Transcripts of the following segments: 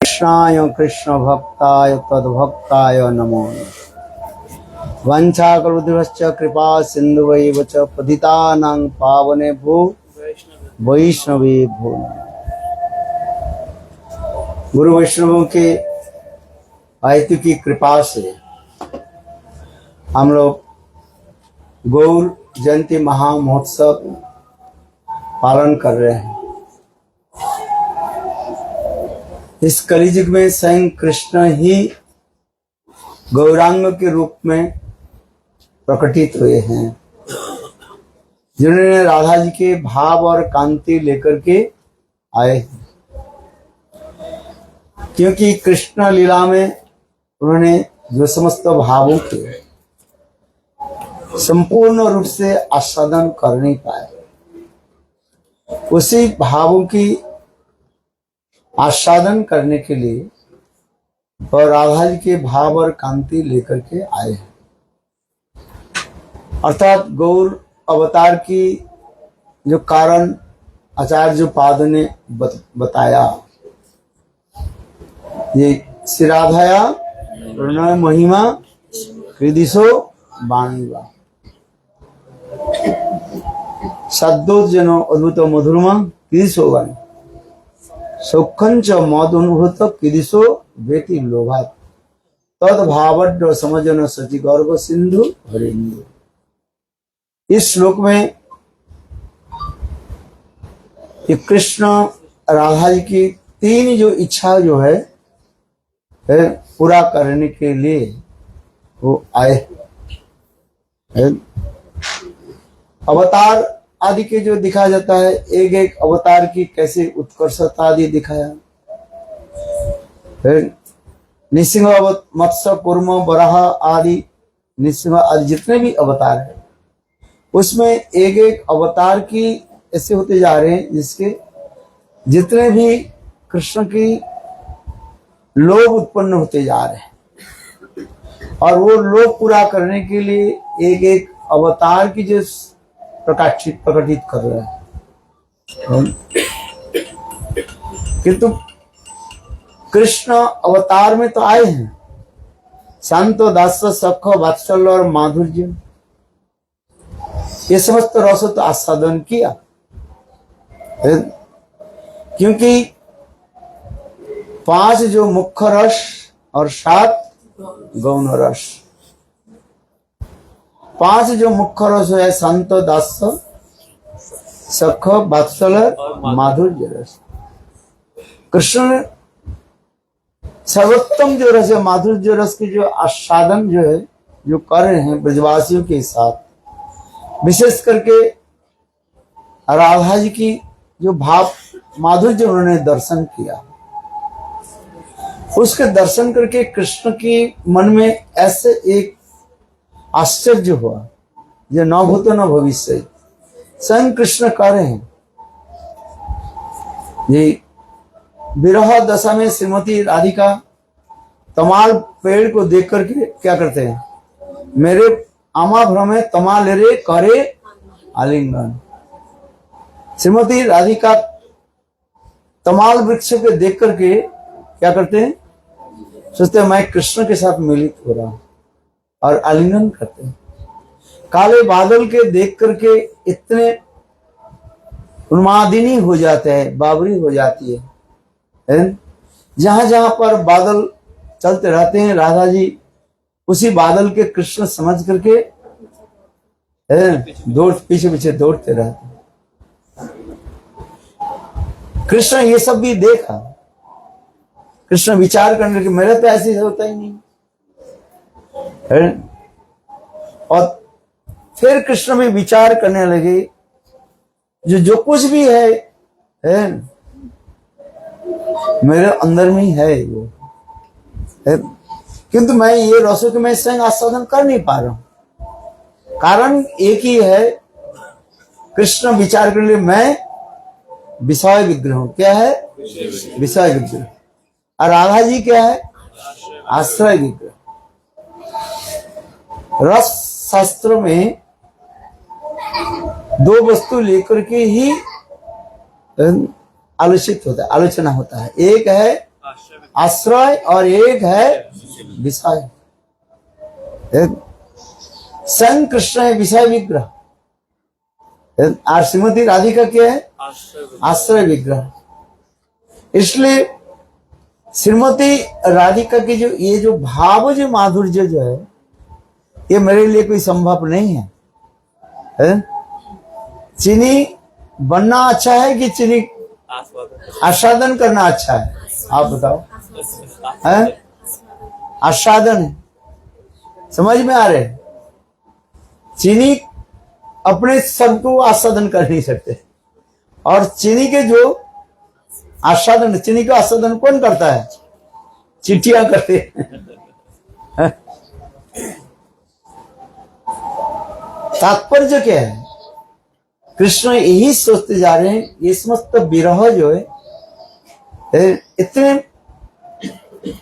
कृष्णाय कृष्ण भक्ताय तद्भक्ताय नमो वंशाकल्पतरुश्च कृपा सिन्धुवैव च पतितानां पावनेभ्यो वैष्णवेभ्यो गुरु वैष्णवों के आयतु की कृपा से हम लोग गौर जयंती महामहोत्सव पालन कर रहे हैं। इस कलियुग में स्वयं कृष्ण ही गौरांग के रूप में प्रकटित हुए हैं, जिन्होंने राधा जी के भाव और कांति लेकर के आए हैं। क्योंकि कृष्ण लीला में उन्होंने जो समस्त भावों के संपूर्ण रूप से आस्वादन कर नहीं पाए, उसी भावों की आस्वादन करने के लिए और राधा जी के भाव और कांति लेकर के आए हैं। अर्थात गौर अवतार की जो कारण आचार्य पाद ने बताया, ये श्रीराधाया प्रणय महिमा हृदिशो वाणीवा सद्दोजनो अद्भुत मधुरमा हृदिशो वाणी सौखंच मद अनुभूत किदिशो वेति लोभात तद भावड्ड समझन सचि गर्भ सिंधु हरिंदु। इस श्लोक में ये कृष्ण राधा जी की तीन जो इच्छा जो है पूरा करने के लिए वो आए हैं। अवतार आदि के जो दिखाया जाता है, एक एक अवतार की कैसे उत्कर्षता आदि दिखाया। निसिंह मत्स्य कुर्म बराह आदि निसिंह आदि जितने भी अवतार है, उसमें एक एक अवतार की ऐसे होते जा रहे हैं जिसके जितने भी कृष्ण की लोभ उत्पन्न होते जा रहे हैं, और वो लोभ पूरा करने के लिए एक एक अवतार की जो प्रकटित कर रहे हैं। किंतु कृष्ण अवतार में तो आए हैं शांत दास सख वात्सल्य और माधुर्य, ये समस्त रस तो आस्वादन किया। क्योंकि 5 जो मुख्य रस और 7 गौण रस, 5 जो मुख्य रस है संत दास सख वात्सल्य माधुर्य रस। कृष्ण सर्वोत्तम जो रस है माधुर्य रस की जो आस्वादन जो है जो कर रहे हैं ब्रजवासियों के साथ, विशेष करके राधा जी की जो भाव माधुर्य उन्होंने दर्शन किया, उसके दर्शन करके कृष्ण की मन में ऐसे एक आश्चर्य हुआ जो न भूतो न भविष्य। स्वयं कृष्ण कह रहे हैं, ये विरह दशा में श्रीमती राधिका तमाल पेड़ को देख करके क्या करते हैं, मेरे आमा भ्रमे तमाल रे करे आलिंगन। श्रीमती राधिका तमाल वृक्ष को देख करके क्या करते हैं, सोचते हैं मैं कृष्ण के साथ मिलित हो रहा हूं और आलिंगन करते हैं। काले बादल के देख करके इतने उन्मादिनी हो जाते हैं, बाबरी हो जाती है। जहां जहां पर बादल चलते रहते हैं, राधा जी उसी बादल के कृष्ण समझ करके दौड़ पीछे पीछे दौड़ते रहते हैं। कृष्ण ये सब भी देखा, कृष्ण विचार करने के मेरा तो ऐसे होता ही नहीं है। और फिर कृष्ण में विचार करने लगे, जो कुछ भी है मेरे अंदर में ही है वो है, किंतु मैं ये रसों के मैं स्वयं आस्वादन कर नहीं पा रहा हूं। कारण एक ही है, कृष्ण विचार करने लिए मैं विषय विग्रह हूं। क्या है? विषय विग्रह। और राधा जी क्या है? आश्रय विग्रह। रस शास्त्र में 2 वस्तु लेकर के ही आलोचित होता है, आलोचना होता है। एक है आश्रय और एक है विषय। स्वयं कृष्ण है विषय विग्रह और श्रीमती राधिका क्या है? आश्रय विग्रह। इसलिए श्रीमती राधिका की जो ये जो भाव जो माधुर्य जो है ये मेरे लिए कोई संभव नहीं है? चीनी बनना अच्छा है कि चीनी आस्वादन करना अच्छा है? आप बताओ। है आस्वादन है, समझ में आ रहे? चीनी अपने सब को आस्वादन कर नहीं सकते और चीनी के जो आस्वादन, चीनी का आस्वादन कौन करता है? चिट्ठियां करते हैं। तात्पर्य क्या है? कृष्ण यही सोचते जा रहे हैं ये समस्त विरह जो है इतने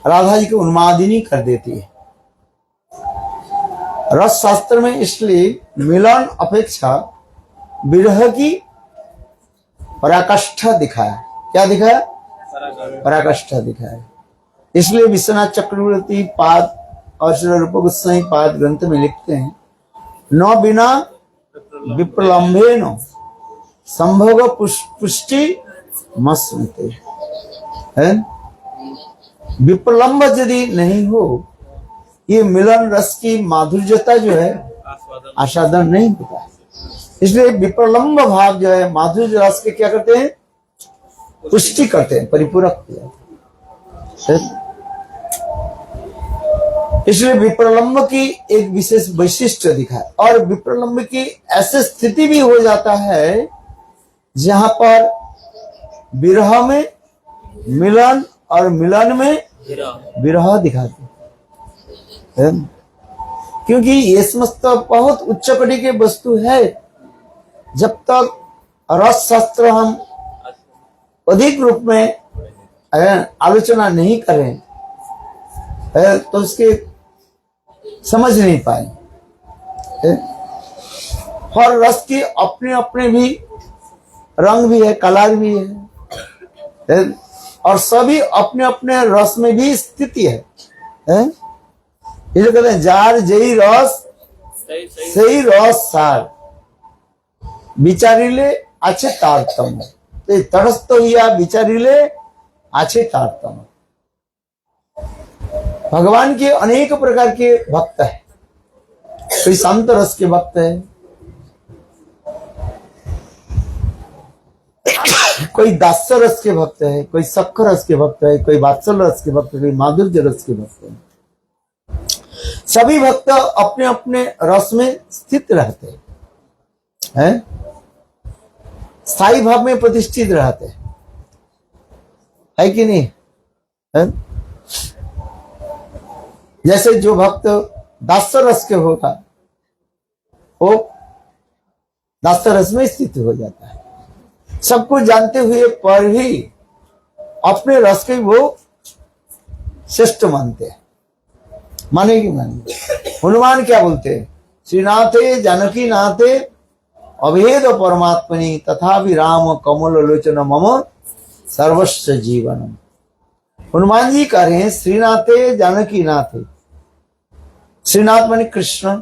राधा जी को उन्मादिनी कर देती है रस शास्त्र में। इसलिए मिलन अपेक्षा विरह की पराकाष्ठा दिखाया। क्या दिखाया? पराकाष्ठा दिखाया। इसलिए विश्वनाथ चक्रवर्ती पाद और श्री रूप गोस्वामी पाद ग्रंथ में लिखते हैं, न बिना विप्रलंबे न संभोग पुष्टि मस्मते। विप्रलंब यदि नहीं हो ये मिलन रस की माधुर्यता जो है आस्वादन नहीं होता है। इसलिए विप्रलंब भाव जो है माधुर्य रस के क्या करते हैं? पुष्टि करते हैं, परिपूरक किया। इसलिए विप्रलंब की एक विशेष वैशिष्ट्य दिखा है। और विप्रलंब की ऐसी स्थिति भी हो जाता है जहां पर विरह में मिलन और मिलन में विरह दिखाते हैं, क्योंकि ये समस्त बहुत उच्च कोटि के वस्तु है। जब तक रस शास्त्र हम अधिक रूप में आलोचना नहीं करें तो उसके समझ नहीं पाए। हर रस की अपने अपने भी रंग भी है, कलर भी है और सभी अपने अपने रस में भी स्थिति है। ये कहते हैं जार जई रस सही रस सार विचारिले आछे तारतम। तटस्थ हिया विचारिले आछे तारतम। भगवान के अनेक प्रकार के भक्त है। कोई शांत रस के भक्त है, कोई दास्य रस के भक्त है, कोई सख रस के भक्त है, कोई वात्सल रस के भक्त है, कोई माधुर्य रस के भक्त है। सभी भक्त अपने अपने रस में स्थित रहते हैं, स्थायी भाव में प्रतिष्ठित रहते हैं, है कि नहीं? है? जैसे जो भक्त दास्य रस के होगा वो दास्य रस में स्थित हो जाता है। सब कुछ जानते हुए पर भी अपने रस के वो श्रेष्ठ मानते हैं। माने कि माने? हनुमान क्या बोलते हैं? श्रीनाथे जानकी नाथे अभेद परमात्मनि तथापि राम कमल लोचन मम सर्वस्व जीवनम। हनुमान जी कह रहे हैं श्रीनाथे जानकी नाथे। श्रीनाथ माने कृष्ण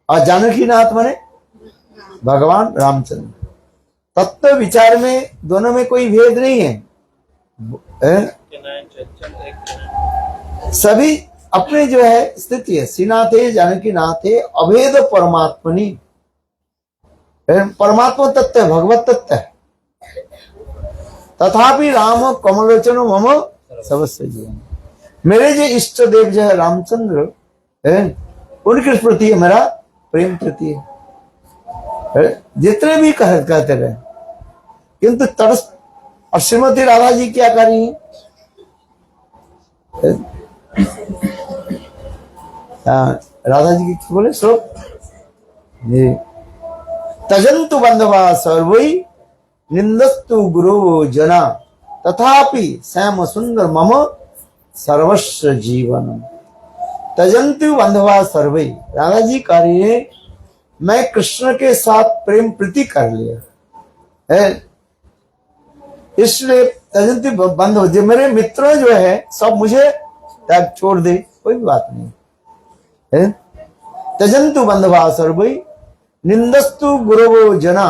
और जानकी नाथ माने भगवान रामचंद्र। तत्व विचार में दोनों में कोई भेद नहीं है, सभी अपने जो है स्थिति है। श्रीनाथे जानकी नाथे अभेद परमात्मनि। परमात्मा तत्व है, भगवत तत्व है। तथापि राम कमलोचन मम सर्वस्व जीवन। मेरे जो इष्ट देव जो है रामचंद्र है, उनके प्रति मेरा प्रेम प्रति है। जितने भी कहते रहे, किंतु तरस। और श्रीमती राधा जी क्या कर रही है? राधा जी की बोले सो तजंतु बंधवा सर्वै निंदस्तु गुरु जना तथापि श्याम सुंदर मम सर्वस्व जीवन। तजंतु बंधवा सर्वै। राधा जी कह रही है मैं कृष्ण के साथ प्रेम प्रीति कर लिया है, इसलिए त्यजंती बंद हो जाए, मेरे मित्र जो है सब मुझे त्याग छोड़ दे, कोई बात नहीं है। त्यजंतु बंधवा सर्वै निंदस्तु गुरवो जना,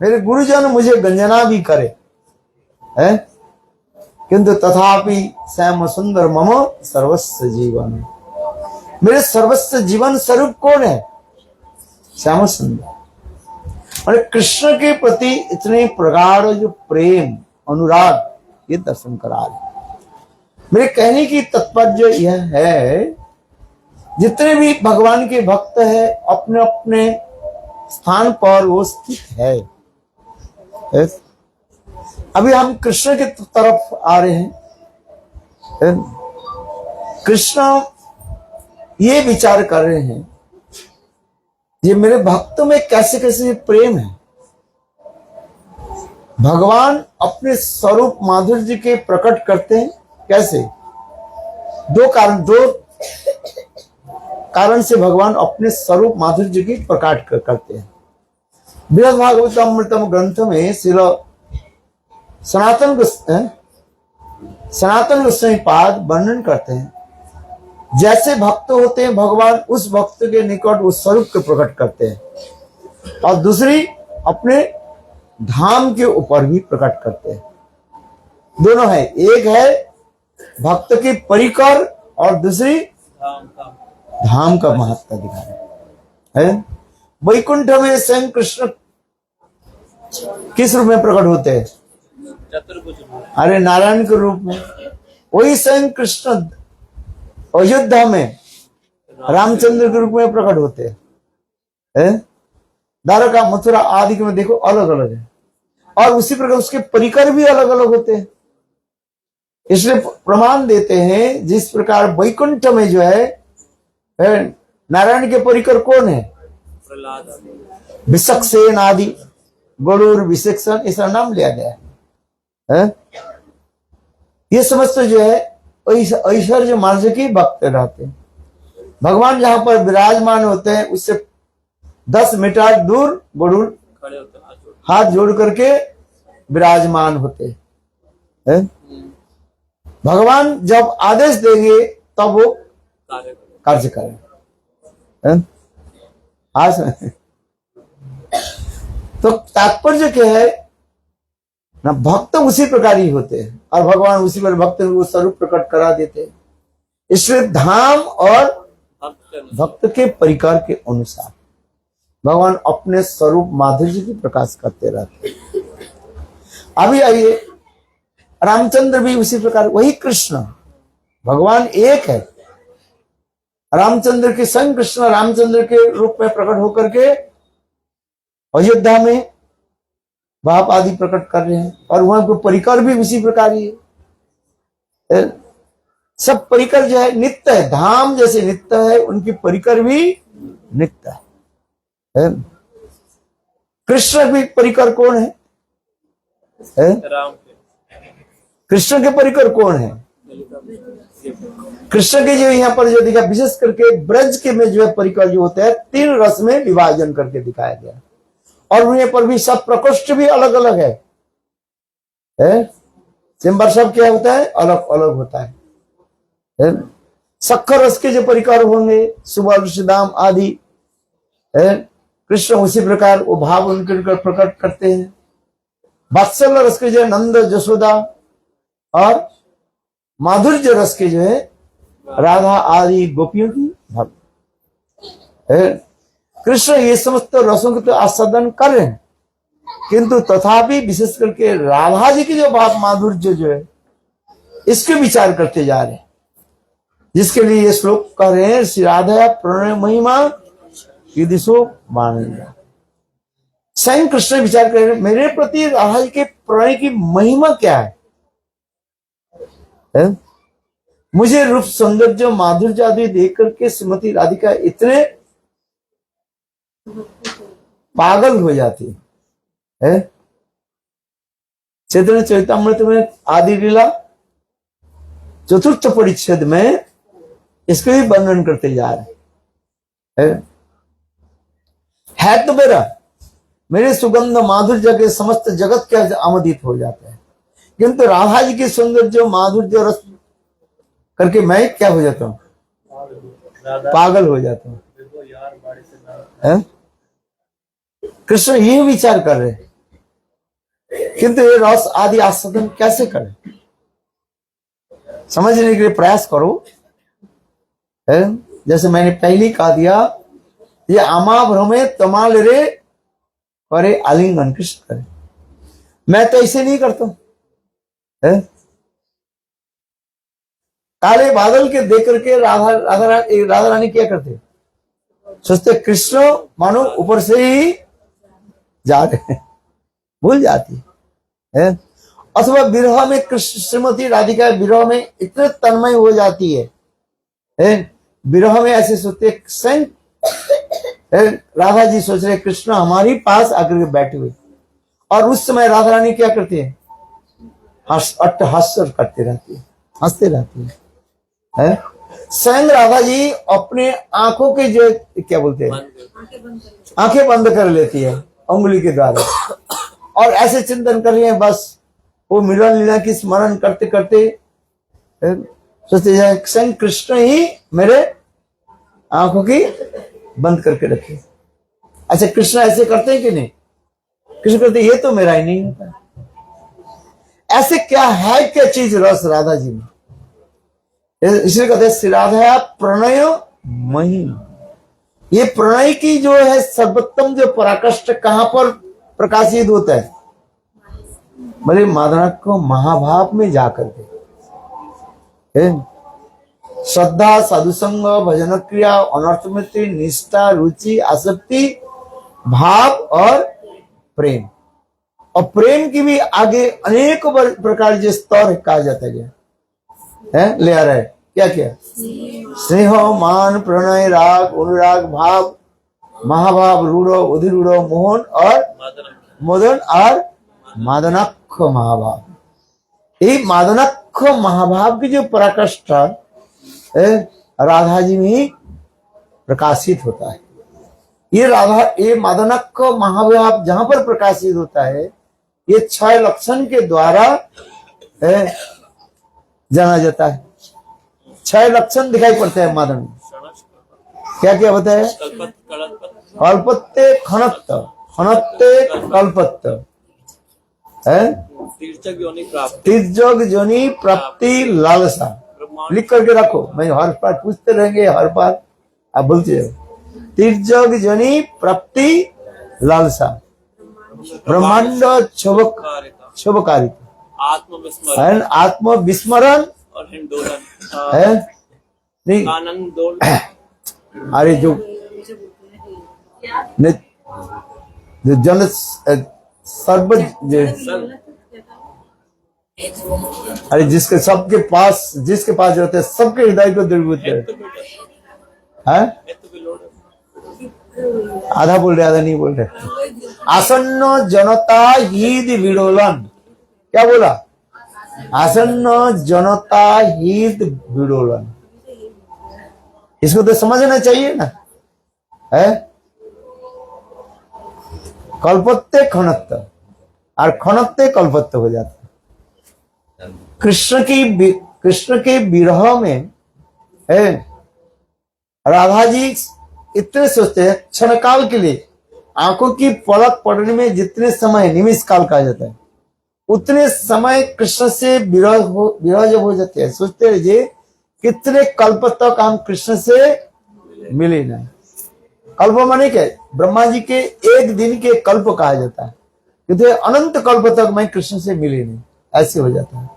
मेरे गुरुजन मुझे गंजना भी करे है, किंतु तथापि श्याम सुंदर मम सर्वस्व जीवन, मेरे सर्वस्व जीवन स्वरूप कौन है? श्याम सुंदर। और कृष्ण के प्रति इतने प्रगाढ़ जो प्रेम अनुराग, ये दर्शन करा रहे। मेरे कहने की तात्पर्य यह है, जितने भी भगवान के भक्त है अपने अपने स्थान पर वो स्थित है। अभी हम कृष्ण की तरफ आ रहे हैं। कृष्ण ये विचार कर रहे हैं, ये मेरे भक्तों में कैसे कैसे प्रेम है। भगवान अपने स्वरूप माधुर्य के प्रकट करते हैं कैसे? दो कारण से भगवान अपने स्वरूप माधुर्य की प्रकट करते हैं। बृहद भागवतमृतम ग्रंथ में श्रील सनातन गोस्वामी पाद वर्णन करते हैं, जैसे भक्त होते हैं भगवान उस भक्त के निकट उस स्वरूप को प्रकट करते हैं, और दूसरी अपने धाम के ऊपर भी प्रकट करते हैं। दोनों है, एक है भक्त के परिकर और दूसरी धाम का महत्व दिखाना है। वैकुंठ में स्वयं कृष्ण किस रूप में प्रकट होते हैं? अरे नारायण के रूप में। वही स्वयं कृष्ण अयोध्या में रामचंद्र के रूप में प्रकट होते हैं। द्वारका मथुरा आदि में देखो अलग अलग है, और उसी प्रकार उसके परिकर भी अलग अलग होते हैं। इसलिए प्रमाण देते हैं, जिस प्रकार वैकुंठ में जो है नारायण के परिकर कौन है? विशक्सेन आदि, गरुड़ विशेषण, ऐसा नाम लिया गया है। ये समस्त जो है ऐश्वर्य मार्ग की भक्त रहते हैं। भगवान जहां पर विराजमान होते हैं उससे 10 मीटर दूर गरुड़ हाथ जोड़ करके विराजमान होते हैं। भगवान जब आदेश देंगे तब वो कार्य करें। आज तो तात्पर्य क्या है ना, भक्त उसी प्रकार ही होते हैं और भगवान उसी पर भक्त को स्वरूप प्रकट करा देते हैं। इसलिए धाम और भक्त के परिकार के अनुसार भगवान अपने स्वरूप माधुर्य की प्रकाश करते रहते हैं। अभी आइए, रामचंद्र भी उसी प्रकार, वही कृष्ण भगवान एक है। रामचंद्र के संग कृष्ण रामचंद्र के रूप में प्रकट होकर के अयोध्या में बाप आदि प्रकट कर रहे हैं, और वहां को परिकर भी उसी प्रकार ही है। सब परिकर जो है नित्य है, धाम जैसे नित्य है उनकी परिकर भी नित्य है। कृष्ण भी परिकर कौन है? कृष्ण के परिकर कौन है? कृष्ण के जो यहाँ पर जो दिखा, विशेष करके ब्रज के में जो है परिकर जो होता है 3 रस में विभाजन करके दिखाया गया, और उन्हें पर भी सब प्रकोष्ठ भी अलग अलग है। चेम्बर सब क्या होता है? अलग अलग होता है। शक्कर रस के जो परिकर होंगे सुबल ऋषिदाम आदि, कृष्ण उसी प्रकार वो भाव उनके प्रकट करते हैं। वात्सल्य रस के जो नंद जसोदा, और माधुर्य रस के जो है राधा आदि गोपियों की भक्त। कृष्ण ये समस्त रसों को तो आस्वादन कर रहे हैं, किंतु तथापि विशेष करके राधा जी की जो भाव माधुर्य जो है इसके विचार करते जा रहे हैं, जिसके लिए ये श्लोक कह रहे हैं, श्री राधा प्रणय महिमा दिशो बाणिंदा। स्वयं कृष्ण विचार कर रहे हैं मेरे प्रति राधा जी के प्रणय की महिमा क्या है? मुझे रूप सौंदर्य माधुर्य आदि देख करके श्रीमती राधिका इतने पागल हो जाती है। चैतन्य चरितामृत में आदि लीला 4th परिच्छेद में इसके भी वर्णन करते जा रहे है तो मेरे सुगंध माधुर्य के समस्त जगत के आमोदित हो जाते हैं, किंतु राधा जी की सौंदर्य माधुर्य रस करके मैं क्या हो जाता हूँ, पागल हो जाता हूँ। कृष्ण ये विचार कर रहे, किंतु ये रस आदि आस्वादन कैसे करें, समझने के लिए प्रयास करो। जैसे मैंने पहले कहा दिया, ये आमा भ्रमे तमाल रे करे आलिंगन कृष्ण करे। मैं तो ऐसे नहीं करता हूं। काले बादल के देख करके राधा रानी क्या करते, सोचते कृष्ण मानो ऊपर से ही जा रहे हैं, भूल जाती है। अथवा विरह में कृष्ण श्रीमती राधिका विरह में इतने तन्मय हो जाती है, विरह में ऐसे सोचते स्वयं राधा जी सोच रहे कृष्ण हमारी पास आकर के बैठे हुए, और उस समय राधा रानी क्या करती है, हास्य करते रहती है, हंसते रहती है। स्वयं राधा जी अपने आंखों के जो क्या बोलते हैं, आंखें बंद कर लेती है उंगली के द्वारा, और ऐसे चिंतन कर रही है, बस वो मिलन लीला की स्मरण करते करते सोचते जाए स्वयं कृष्ण ही मेरे आंखों की बंद करके रखे। अच्छा, कृष्ण ऐसे करते हैं कि नहीं? कृष्ण कहते ये तो मेरा ही नहीं होता। ऐसे क्या है, क्या चीज रस राधा जी में, इसलिए कहते हैं श्री राधा प्रणय महिमा। ये प्रणय की जो है सर्वोत्तम जो पराकाष्ठ कहां पर प्रकाशित होता है, बोले मादनक को महाभाव में जाकर के। श्रद्धा, साधुसंग, भजन क्रिया, अनर्थमिति, निष्ठा, रुचि, आसक्ति, भाव और प्रेम। और प्रेम की भी आगे अनेक प्रकार के स्तर कहा जाता है, ले आ रहा है क्या क्या, स्नेह, मान, प्रणय, राग, अनुराग, भाव, महाभाव, रूढ़, उधिरूढ़, मोहन और मोदन और मादनाक्ष महाभाव। ये मादनाक्ष महाभाव की जो पराकाष्ठ राधा जी में प्रकाशित होता है। ये मादनाक्ष महाभाव जहां पर प्रकाशित होता है, ये 6 लक्षण के द्वारा जाना जाता है। 6 लक्षण दिखाई पड़ते हैं मादन में। क्या क्या होता है? कल्पत्ते खनत्त, खनत्ते कल्पत्त, तिर्जग जोनि प्राप्ति लालसा। लिख करके रखो, मैं हर बार पूछते रहेंगे, हर बार आप बोलते रहो। तिर्जग जोनि प्राप्ति लालसा, ब्रह्मांड क्षोभकारिता, आत्म विस्मरण और हिंडोलन नहीं, अरे जो जन सर्व, अरे जिसके सबके पास, जिसके पास रहते हैं सबके हृदय को द्रवीभूत है। आधा बोल रहे, आधा नहीं बोल रहे। आसन्न जनता हित विडोलन, क्या बोला? आसन्न जनता हित विडोलन। इसको तो समझना चाहिए ना, है? कल्पत्ते खनत्त और खनत्ते कल्पत्ते हो जाता। कृष्ण के विरह में राधा जी इतने सोचते हैं, क्षण काल के लिए आंखों की पलक पड़ने में जितने समय निमिष काल कहा जाता है, उतने समय कृष्ण से विरह जब हो जाते हैं, सोचते रहिए कितने कल्प तक हम कृष्ण से मिले नहीं। कल्प माने क्या? ब्रह्मा जी के एक दिन के कल्प कहा जाता है, क्योंकि अनंत कल्प तक मैं कृष्ण से मिले नहीं, ऐसे हो जाता है।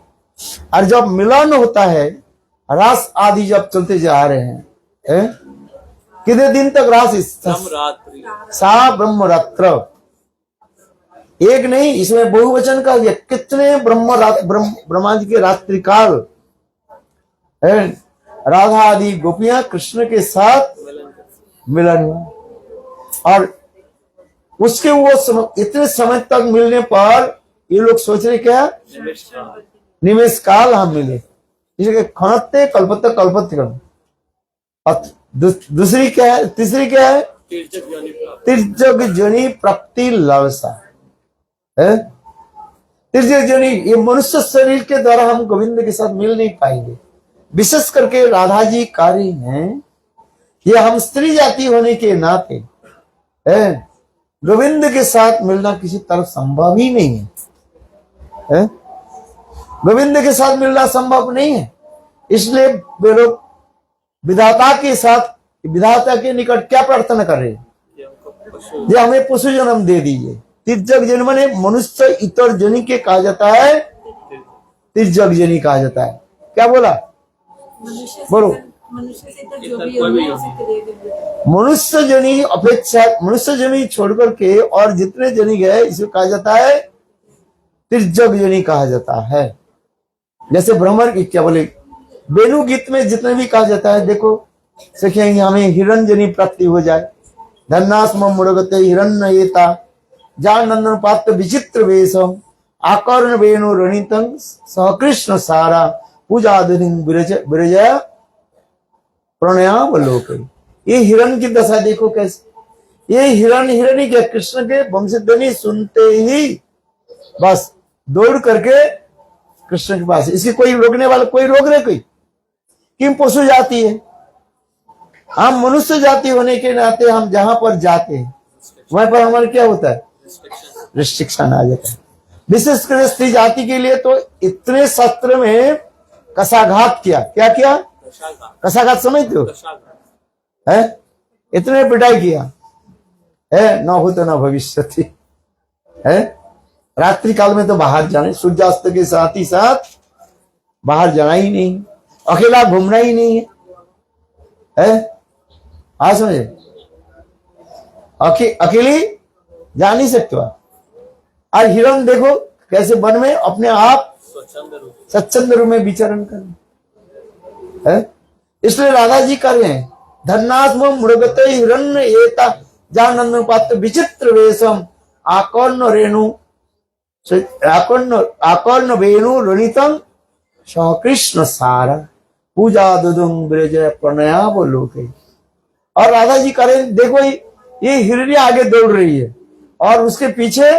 और जब मिलन होता है, रास आदि जब चलते जा रहे हैं, कितने दिन तक रास? सा ब्रह्मरात्र, एक नहीं, इसमें बहुवचन का कितने ब्रह्मा जी के रात्रि काल राधा आदि गोपियां कृष्ण के साथ मिलन हुआ। और उसके वो इतने समय तक मिलने पर ये लोग सोच रहे क्या? निमेष काल हम मिले, इसलिए खनत्ते कल्पत्ते कल्पत्ते। और दूसरी क्या है? तीसरी क्या है? तिर्जग जोनि प्राप्ति लालसा। तिर्यक जनी, ये मनुष्य शरीर के द्वारा हम गोविंद के साथ मिल नहीं पाएंगे। विशेष करके राधा जी कार्य हैं, ये हम स्त्री जाति होने के नाते गोविंद के साथ मिलना किसी तरफ संभव ही नहीं है, गोविंद के साथ मिलना संभव नहीं है। इसलिए वे लोग विधाता के साथ, विधाता के निकट क्या प्रार्थना कर रहे हैं, ये हमें पशु जन्म दे दीजिए। तिर्यक जन्म माने मनुष्य इतर जनी के कहा जाता है, तिर्यक जनी कहा जाता है। क्या बोला, बोलो। मनुष्य जनी अपेक्षा, मनुष्य जनी छोड़कर के और जितने जनी गए इसे कहा जाता है तिर्यक जनी कहा जाता है। जैसे भ्रमर की क्या बोले, वेणु गीत में जितने भी कहा जाता है, देखो सीखेंगे हमें हिरण्यजनी प्राप्ति हो जाए। धन्नास्म मुड़गते हिरण्येता जानंदन पात्र विचित्र वेशम आकर्ण वेणु रणितं सहकृष्ण सारा पूजा विरजय प्रणयावलोक। ये हिरण की दशा देखो कैसे, ये हिरण्य के कृष्ण के वंशध्वनि सुनते ही बस दौड़ करके कृष्ण के पास। इसकी कोई रोकने वाला, कोई रोक रहे कोई, कि पशु जाति है, हम मनुष्य जाति होने के नाते हम जहां पर जाते हैं वहां पर हमारा क्या होता है, रिस्ट्रिक्शन आ जाता है। विशेष कर स्त्री जाति के लिए तो इतने शास्त्र में कसाघात किया, क्या किया, कसाघात समझते हो, है इतने पिटाई किया है, न हो तो न भविष्य है। रात्रि काल में तो बाहर जाने, सूर्यास्त के साथ ही साथ बाहर जाना ही नहीं, अकेला घूमना ही नहीं है, हाँ समझे, अकेली जा नहीं सकते। और हिरण देखो कैसे वन में अपने आप स्वच्छंद रूप में विचरण कर है। इसलिए राधा जी कर रहे हैं, धन्नास्म मृगत हिरण्य एता जानंदन पात्र विचित्र वेशम आकर्ण रेणु आकर्ण वेणु रणितम सहकृष्ण सारा पूजा दुदुम ब्रज प्रणयावलोके। और राधा जी करें, देखो ये हिरणी आगे दौड़ रही है और उसके पीछे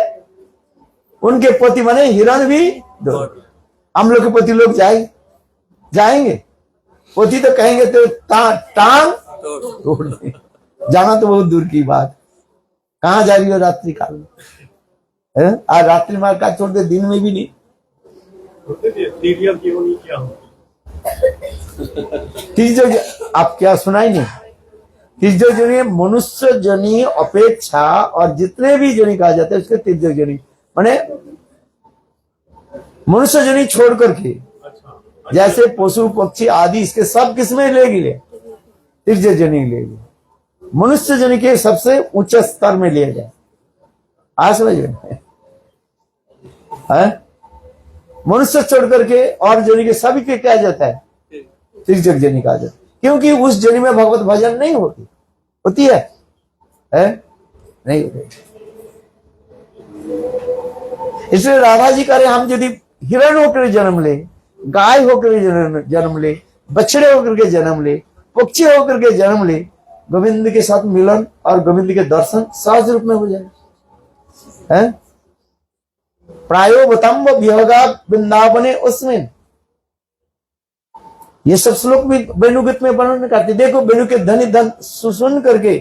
उनके पति माने हिरण भी दौड़। हम लोग के पति लोग जाएंगे, पति तो कहेंगे तो टांग तोड़ देंगे, जाना तो बहुत दूर की बात। कहाँ जा रही हो रात्रि काल में, आज रात्रि मार्ग का छोड़ दे, दिन में भी नहीं। आप क्या सुनाई नहीं, तिर्यक जनी मनुष्य जनी अपेक्षा और जितने भी जनी कहा जाता है उसके तिर्यक जनी माने मनुष्य जनी छोड़ करके, जैसे पशु पक्षी आदि इसके सब किसमें लेगी, तिर्यक जनी लेगी, मनुष्य जनी के सबसे उच्च स्तर में लिया जाए। आज समझ गए, मनुष्य छोड़ करके और जनी के सभी के क्या जाता है, तिर्यक जनी कहा जाता है, क्योंकि उस जनी में भगवत भजन नहीं होती है? नहीं होती। इसलिए राधा जी कह रहे हम यदि हिरण होकर जन्म ले, गाय होकर जन्म ले, बछड़े होकर के जन्म ले, पक्षी होकर के जन्म ले, गोविंद के साथ मिलन और गोविंद के दर्शन सहज रूप में हो जाए। प्रायो बतम्ब विहगा वृंदावने उसमें, ये सब श्लोक भी वेणुगीत में वर्णन करते। देखो वेणु के धनी धन सुन करके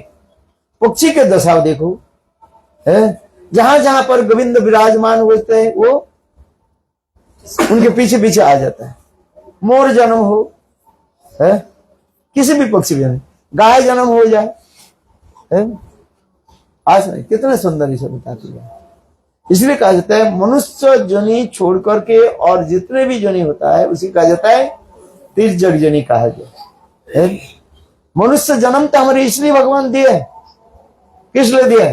पक्षी के दशा देखो, जहां जहां पर गोविंद विराजमान होते हैं वो उनके पीछे पीछे आ जाता है। मोर जन्म हो, किसी भी पक्षी जन्म, गाय जन्म हो जाए, आज कितने सुंदर इसे बताती है। इसलिए कहा जाता है मनुष्य जनी छोड़ करके और जितने भी जनी होता है उसी कहा जाता है तिर्यक जनी कहा जाता है। मनुष्य जन्म तो हमारे इसलिए भगवान दिए है, किस लिए दिया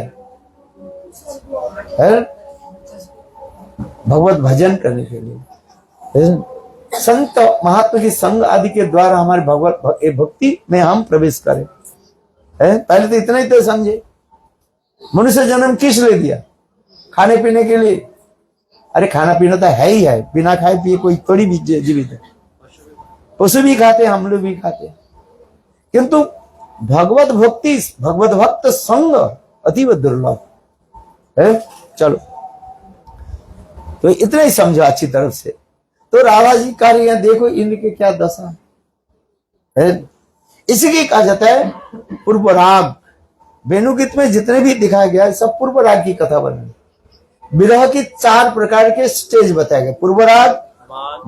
है? भगवत भजन करने के लिए, संत महात्मा की संग आदि के द्वारा हमारे भगवत भक्ति में हम प्रवेश करें। पहले तो इतना ही तो समझे, मनुष्य जन्म किस लिए दिया? खाने पीने के लिए। अरे खाना पीना तो है ही है, बिना खाए पिए कोई थोड़ी भी जीवित है। पशु भी खाते, हम लोग भी खाते, किंतु भगवत भक्ति, भगवत भक्त संग अतीव दुर्लभ है। चलो तो इतना ही समझो अच्छी तरफ से। तो राधा जी कह रही है देखो इनके क्या दशा है। इसीलिए कहा जाता है पूर्व राग। वेणुगीत में जितने भी दिखाया गया है सब पूर्व राग की कथा बनी। विरह की 4 प्रकार के स्टेज बताए गए, पूर्व राग,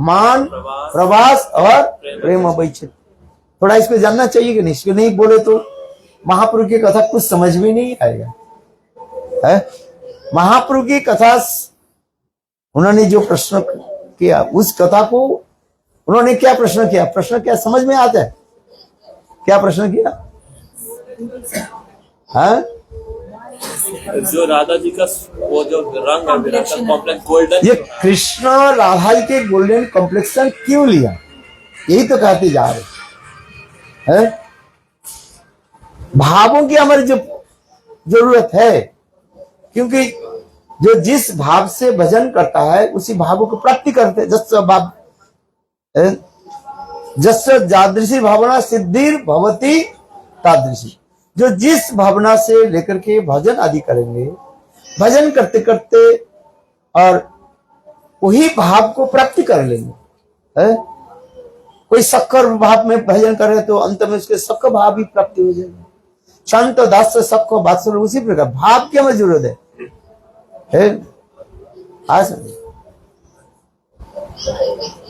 मान, प्रवास और प्रेम वैचित्र। थोड़ा इसको जानना चाहिए कि नहीं, इसको नहीं बोले तो महाप्रभु की कथा कुछ समझ में नहीं आएगा है। महाप्रभु की कथा उन्होंने जो प्रश्न किया उस कथा को उन्होंने क्या प्रश्न किया, प्रश्न क्या समझ में आता है, क्या प्रश्न किया है? जो राधा जी का वो जो रंग है कॉम्प्लेक्स गोल्डन, ये कृष्ण और राधा जी के गोल्डन कॉम्प्लेक्शन क्यों लिया, यही तो कहते जा रहे हैं। भावों की हमारी जो जरूरत है, क्योंकि जो जिस भाव से भजन करता है उसी भावों को प्राप्ति करते हैं। जस्य जादृशी भावना सिद्धिर भवती तादृशी। जो जिस भावना से लेकर के भजन आदि करेंगे, भजन करते करते और वही भाव को प्राप्ति कर लेंगे है? कोई शक्कर भाव में भजन करे तो अंत में उसके शक्कर भाव भी प्राप्ति हो जाएगी। शांत दास शक्कर बात्सल्य, उसी प्रकार भाव की हमें जरूरत है।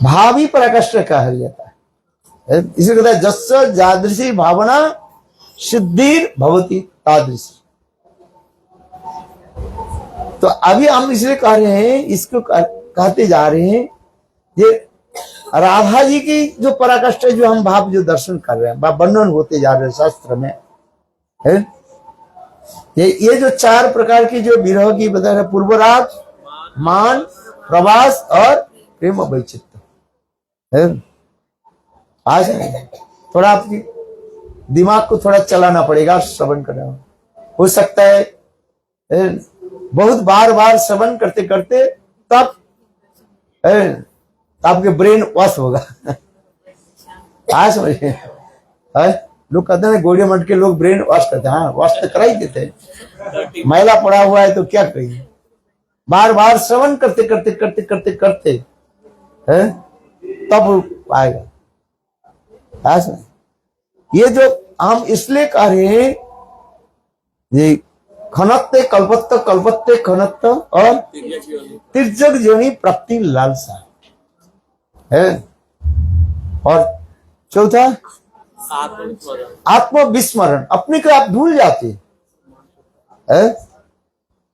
भाव ही पराकाष्ठ कहा जाता है। इसे कहता है जस्य जादृशी भावना सिद्धिर भवती तादृशी। तो अभी हम इसलिए कह रहे हैं, इसको कहते जा रहे हैं, ये राधा जी की जो पराकाष्ठ है, जो हम भाव जो दर्शन कर रहे हैं, वर्णन होते जा रहे हैं शास्त्र में है। ये जो 4 प्रकार की जो विरह की बता रहे, पूर्वराग, मान, प्रवास और प्रेम वैचित्र है। आज थोड़ा आपकी दिमाग को थोड़ा चलाना पड़ेगा श्रवण करना। हो सकता है बहुत बार बार श्रवण करते करते तब आपके ब्रेन वॉश होगा। आज समझिए लोग कहते हैं गोड़िया मठ के लोग ब्रेन वॉश करते हैं। हाँ, वॉश तो करा ही देते हैं। मैला पड़ा हुआ है तो क्या करिए, बार बार श्रवण करते करते करते करते करते है तब आएगा। ये जो हम इसलिए कह रहे हैं, ये खनत्ते कल्पत्ते कल्पत्ते खनत्ते और तिर्यक योनि प्राप्ति लालसा है। और चौथा आत्मविस्मरण, अपने को आप भूल जाते हैं।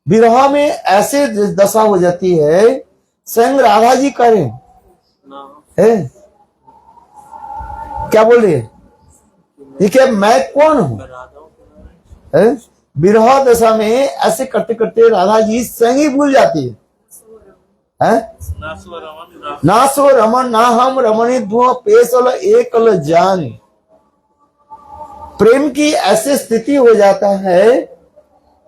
विरह में ऐसे दशा हो जाती है, स्वयं राधा जी करें है क्या बोल रही है, ये क्या मैं कौन हूं। विरह दशा में ऐसे करते करते राधा जी स्वयं ही भूल जाती है। ना सो रमन ना हम रमणी धुआ पेशल एकल जान। प्रेम की ऐसी स्थिति हो जाता है,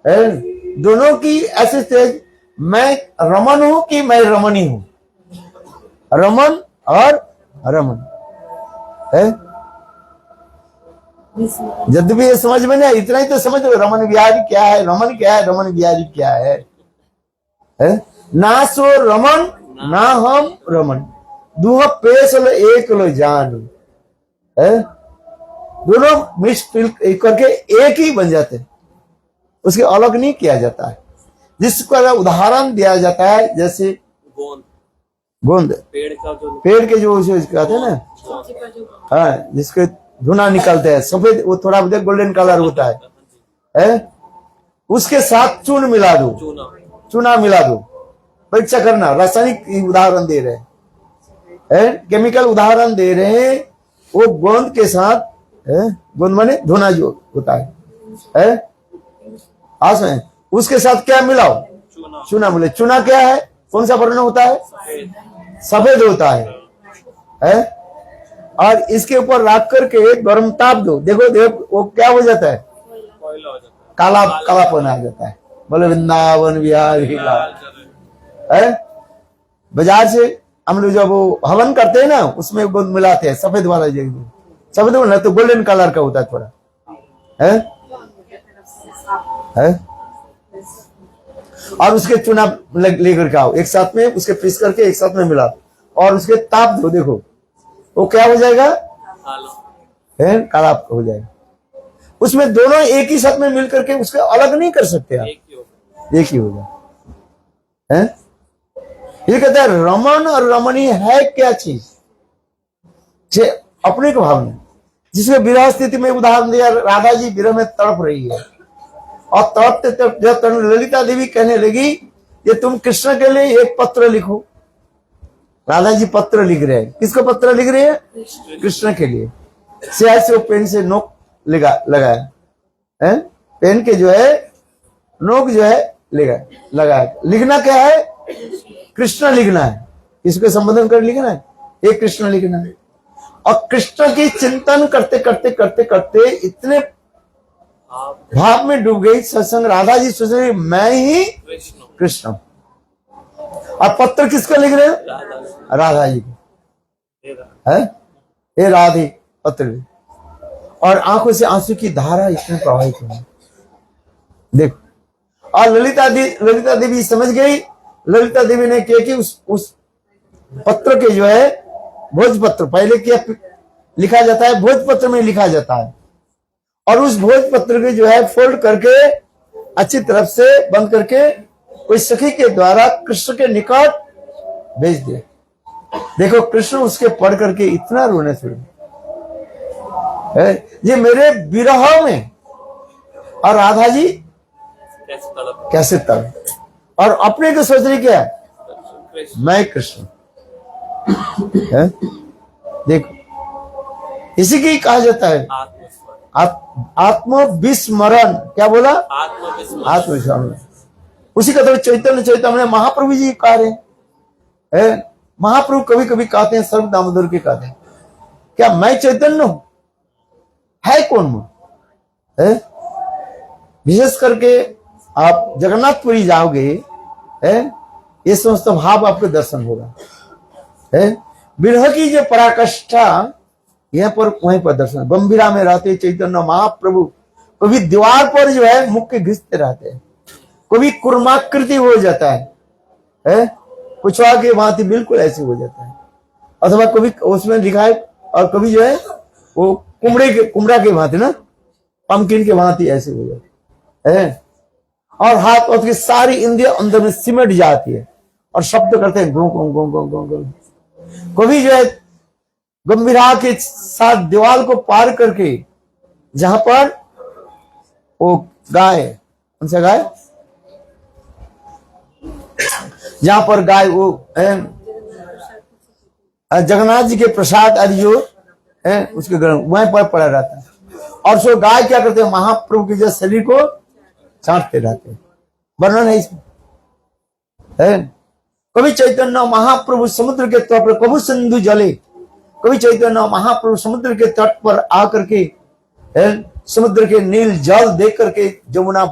दोनों की ऐसी स्थिति, मैं रमन हूं कि मैं रमणी हूं, रमन और रमन है। जब भी ये समझ में नहीं, इतना ही तो समझ लो, रमन बिहारी क्या है, रमन क्या है, रमन बिहारी क्या है? ना सो रमन ना हम रमन दुह पेशल एकल जान। दोनों मिक्स करके एक ही बन जाते हैं, उसके अलग नहीं किया जाता है। जिसको उदाहरण दिया जाता है, जैसे गोंद पेड़ के जो कहते हैं ना, हाँ, जिसके धुना निकलते हैं सफेद, वो थोड़ा गोल्डन कलर होता है, उसके साथ चून मिला दो, चूना मिला दो, परीक्षा करना। रासायनिक उदाहरण दे रहे हैं, केमिकल उदाहरण दे रहे हैं। वो गोंद के साथ, गोंद माने धुना जो होता है, आसमें उसके साथ क्या मिलाओ, चूना मिले। चूना क्या है, कौन सा वर्ण होता है, सफेद होता है। और इसके ऊपर रख करके गर्म ताप दो, देखो देखो वो क्या हो जाता है, काला कालापन आ जाता है। बोले वृंदावन बिहारी है। बाजार से हम लोग जब वो हवन करते हैं ना, उसमें गोंद मिलाते हैं, सफेद वाला जगह, सफेद वाला तो गोल्डन कलर का होता है थोड़ा है। और उसके चूना लेकर के आओ, एक साथ में उसके पीस करके एक साथ में मिला और उसके ताप दो, देखो वो क्या हो जाएगा, काला हो जाएगा। उसमें दोनों एक ही साथ में मिल करके उसके अलग नहीं कर सकते आप, एक ही होगा। है ये कहता है रमन और रमणीय है क्या चीज, जे अपने को भाव में, जिसके विरह स्थिति में उदाहरण दिया, राधा जी विरह में तड़प रही है और तड़पते तड़प जब ललिता देवी कहने लगी ये तुम कृष्ण के लिए एक पत्र लिखो। राधा जी पत्र लिख रहे हैं, किसको पत्र लिख रहे हैं, कृष्ण के लिए। स्याही से वो पेन से नोक लगाया है, पेन के जो है नोक जो है लगाया। लिखना क्या है, कृष्ण लिखना है, इसको संबोधन कर लिखना है, एक कृष्ण लिखना है। और कृष्ण की चिंतन करते करते करते करते इतने भाव में डूब गई सत्संग, राधा जी सोच रही मैं ही कृष्ण। और पत्र किसको लिख रहे हैं, राधा जी को है, ये राधे पत्र। और आंखों से आंसू की धारा इतने प्रवाहित हुई, देखो। और ललिता देवी समझ गई। ललिता देवी ने किया कि उस पत्र के जो है भोजपत्र, पहले क्या लिखा जाता है, भोजपत्र में लिखा जाता है, और उस भोजपत्र के जो है फोल्ड करके अच्छी तरफ से बंद करके कोई सखी के द्वारा कृष्ण के निकट भेज दिया। देखो कृष्ण उसके पढ़ करके इतना रोने शुरू, ये मेरे विरह में, और राधा जी कैसे तड़प, और अपने को सोच रही क्या है, मैं कृष्ण है। देखो इसी की कहा जाता है आत्मविस्मरण। क्या बोला, आत्मविस्मरण। उसी का तो चैतन्य चैतन्य महाप्रभु जी कह रहे हैं। महाप्रभु कभी कभी कहते हैं, सर्व दामोदर के कहते हैं, क्या मैं चैतन्य हूं, है कौन है। विशेष करके आप जगन्नाथपुरी जाओगे, ये समस्त भाव आपके दर्शन होगा। विरह की जो पराकाष्ठा यहाँ पर वहीं पर दर्शन। गंभीरा में रहते चैतन्य महाप्रभु कभी दीवार पर जो है मुख के घिसते रहते हैं, कभी कुर्माकृति हो जाता है, पुछवा के भांति बिल्कुल ऐसे हो जाता है, अथवा कभी उसमें लिखा है, और कभी जो है वो कुमड़ा के भांति ना, पम्पकिन के भांति ऐसे हो जाता है। और हाथ और की सारी इंद्रिया अंदर में सिमट जाती है और शब्द करते हैं गो गो गो गो गो गो। कभी जो है गंभीरा के साथ दीवार को पार करके जहां पर वो गाय, उनसे गाय, जहां पर गाय वो जगन्नाथ जी के प्रसाद आदि जो है उसके गर्म वहीं पर पड़ा रहता है, और सो गाय क्या करते हैं, महाप्रभु के जो शरीर को चाटते रहते हैं। वर्णन है इसमें, कभी चैतन्य महाप्रभु समुद्र के तट पर, कभी सिंधु जले, कभी चैतन्य महाप्रभु समुद्र के तट पर आकर के समुद्र के नील जल देख करके जमुना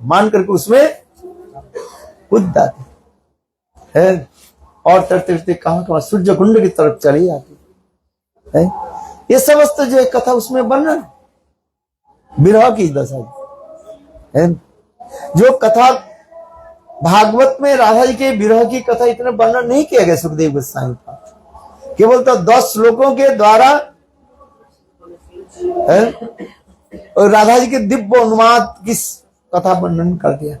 मान करके उसमें कूद जाते हैं, और तड़ते तड़ते कहां सूर्य कुंड की तरफ चली जाती है। ये समस्त जो है कथा उसमें वर्णन, विरह की दशा है। जो कथा भागवत में राधा जी के विरह की कथा इतने वर्णन नहीं किया गया सुखदेव गोस्वामी का, केवल तो 10 श्लोकों के द्वारा और राधा जी के दिव्य अनुवाद की कथा वर्णन कर दिया।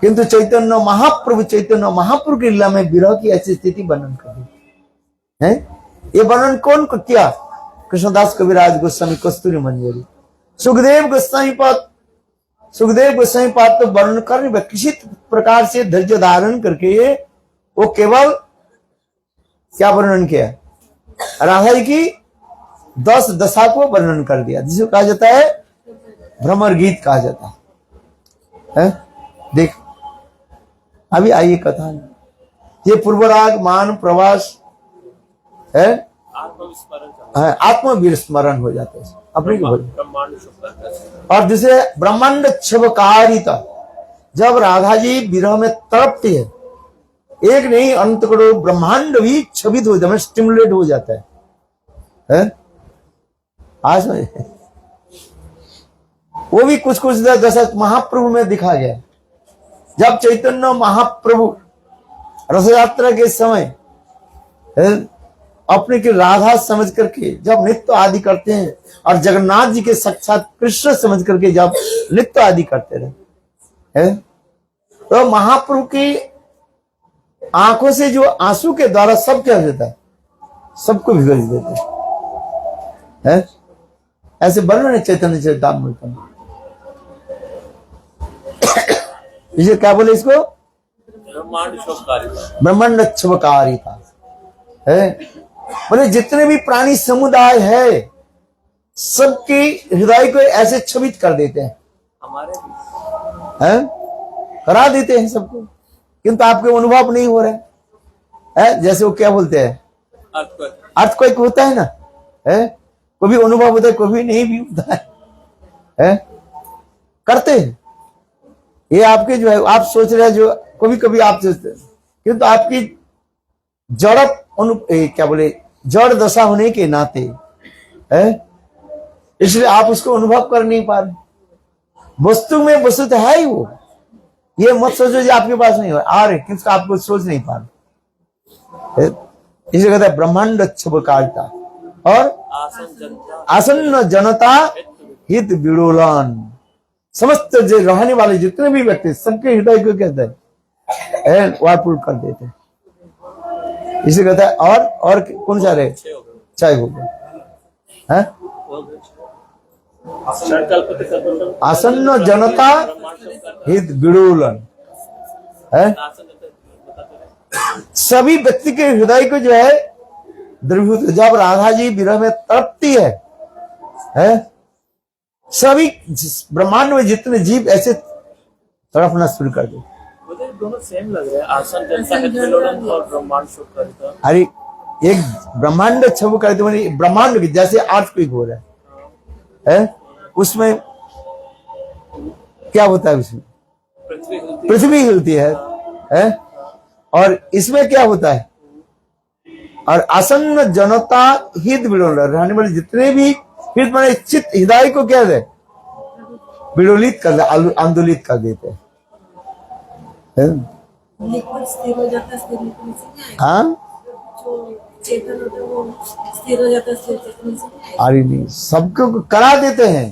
किंतु चैतन्य महाप्रभु की लीला में विरह की ऐसी स्थिति वर्णन कर दी है। ये वर्णन कौन को किया, कृष्णदास कविराज गोस्वामी, कस्तूरी मंजरी, सुखदेव गोस्वामी पाद तो वर्णन कर नहीं, किसी प्रकार से धैर्य धारण करके वो केवल क्या वर्णन किया, राधा जी की 10 दशा को वर्णन कर दिया, जिसको कहा जाता है भ्रमर गीत कहा जाता है। देख अभी आइए कथा, ये पूर्वराग मान प्रवास है, आत्मविस्मरण हो जाता है अपने को। और जिसे ब्रह्मांड छवकारिता, जब राधा जी विरह में तड़पती है, एक नहीं अंत करो ब्रह्मांड भी छवित हो जाता है, स्टिमुलेट हो जाता है? आज वो भी कुछ दशक महाप्रभु में दिखा गया जब चैतन्य महाप्रभु रथ यात्रा के समय अपने की राधा समझ करके जब नृत्य आदि करते हैं और जगन्नाथ जी के साक्षात कृष्ण समझ करके जब नृत्य आदि करते रहे, तो महाप्रभु की आंखों से जो आंसू के द्वारा सब क्या देता है, सबको भिगो देते हैं। ऐसे वर्णन है चैतन्य चरितामृत में। इसे क्या बोले इसको? ब्रह्मांड क्षोभकारिता है। बोले जितने भी प्राणी समुदाय है सबके हृदय को ऐसे क्षोभित कर देते हैं, करा देते हैं सबको, किंतु आपके अनुभव नहीं हो रहा है। जैसे वो क्या बोलते हैं, अर्थक्वेक होता है ना, कभी अनुभव होता है कभी नहीं भी होता है, करते हैं। ये आपके जो है आप सोच रहे हैं, जो कभी कभी आप सोचते हैं, किंतु आपकी जड़ क्या बोले जड़ दशा होने के नाते इसलिए आप उसको अनुभव कर नहीं पा रहे। वस्तु में वस्तु है ही वो, ये मत सोचो जो आपके पास नहीं हो आ रहे, किसको आपको सोच नहीं पा रहे। इसे कहते हैं ब्रह्मांड क्षोभकारिता और आसन्न जनता हित विडोलन। समस्त जो रहने वाले जितने भी व्यक्ति सबके हृदय को कहते हैं वारपूर्ण कर देते हैं। इसे कहता है और कौन सा रहे, चाय हो गया है। आसन्न जनता हित विडोलन है। सभी व्यक्ति के हृदय को जो है द्रवीभूत, जब राधा जी विरह में तड़पती है सभी ब्रह्मांड में जितने जीव ऐसे तड़पना शुरू कर दे। दोनों सेम लग रहे हैं, आसन जनता हित विडोलन और ब्रह्मांड क्षोभकारिता। अरे एक ब्रह्मांड क्षोभकारिता माने ब्रह्मांड की जैसे अर्थक्वेक हो रहा है, उसमें क्या होता है, उसमें पृथ्वी हिलती है, और इसमें क्या होता है, और आसन्न जनता हित विडोलन, रहने वाले जितने भी हित माने चित्त हृदय को क्या है विडोलित कर दे, आंदोलित कर देते हैं। स्थिर हो जाता है, हाँ चेतन होता है वो स्थिर हो जाता है। अरे नहीं, सबको करा देते हैं,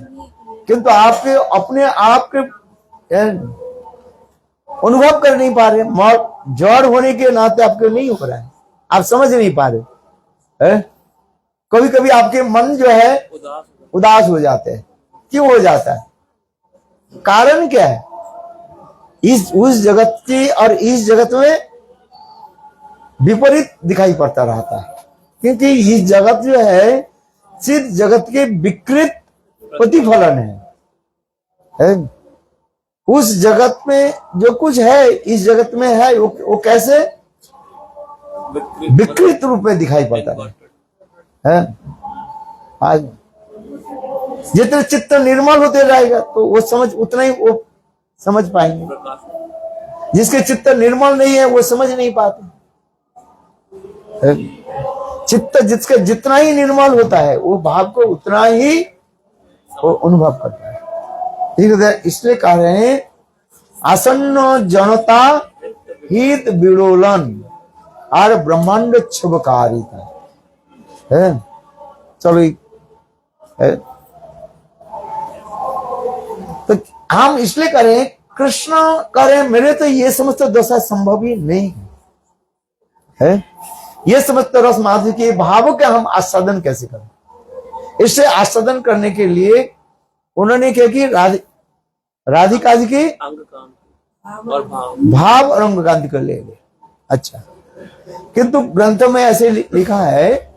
किंतु आपके अपने आप के अनुभव कर नहीं पा रहे। जड़ होने के नाते आपके नहीं हो रहा है, आप समझ नहीं पा रहे। कभी कभी आपके मन जो है उदास हो जाते हैं। क्यों हो जाता है, कारण क्या है? उस जगत की और इस जगत में विपरीत दिखाई पड़ता रहता है, क्योंकि इस जगत जो है चित्त जगत के विकृत प्रतिफलन है। उस जगत में जो कुछ है इस जगत में है वो कैसे विकृत रूप में दिखाई पड़ता है। आज जितने चित्त निर्मल होते जाएगा तो वो समझ उतना ही वो समझ पाएंगे, जिसके चित्त निर्मल नहीं है वो समझ नहीं पाते। चित्त जिसका जितना ही निर्मल होता है वो भाव को उतना ही वो अनुभव करता है। ठीक है, इसलिए कह रहे हैं आसन्न जनता हित विडोलन और ब्रह्मांड क्षोभकारिता है। चलो तो हम इसलिए करें कृष्ण करें, मेरे तो ये समस्त दशा संभव ही नहीं है। ये समस्त रस माधुर्य के भावों के हम आस्वादन कैसे करें? इससे आस्वादन करने के लिए उन्होंने क्या कि राधिका जी के भाव और अंग कांति कर ले। अच्छा, किंतु ग्रंथों में ऐसे लिखा है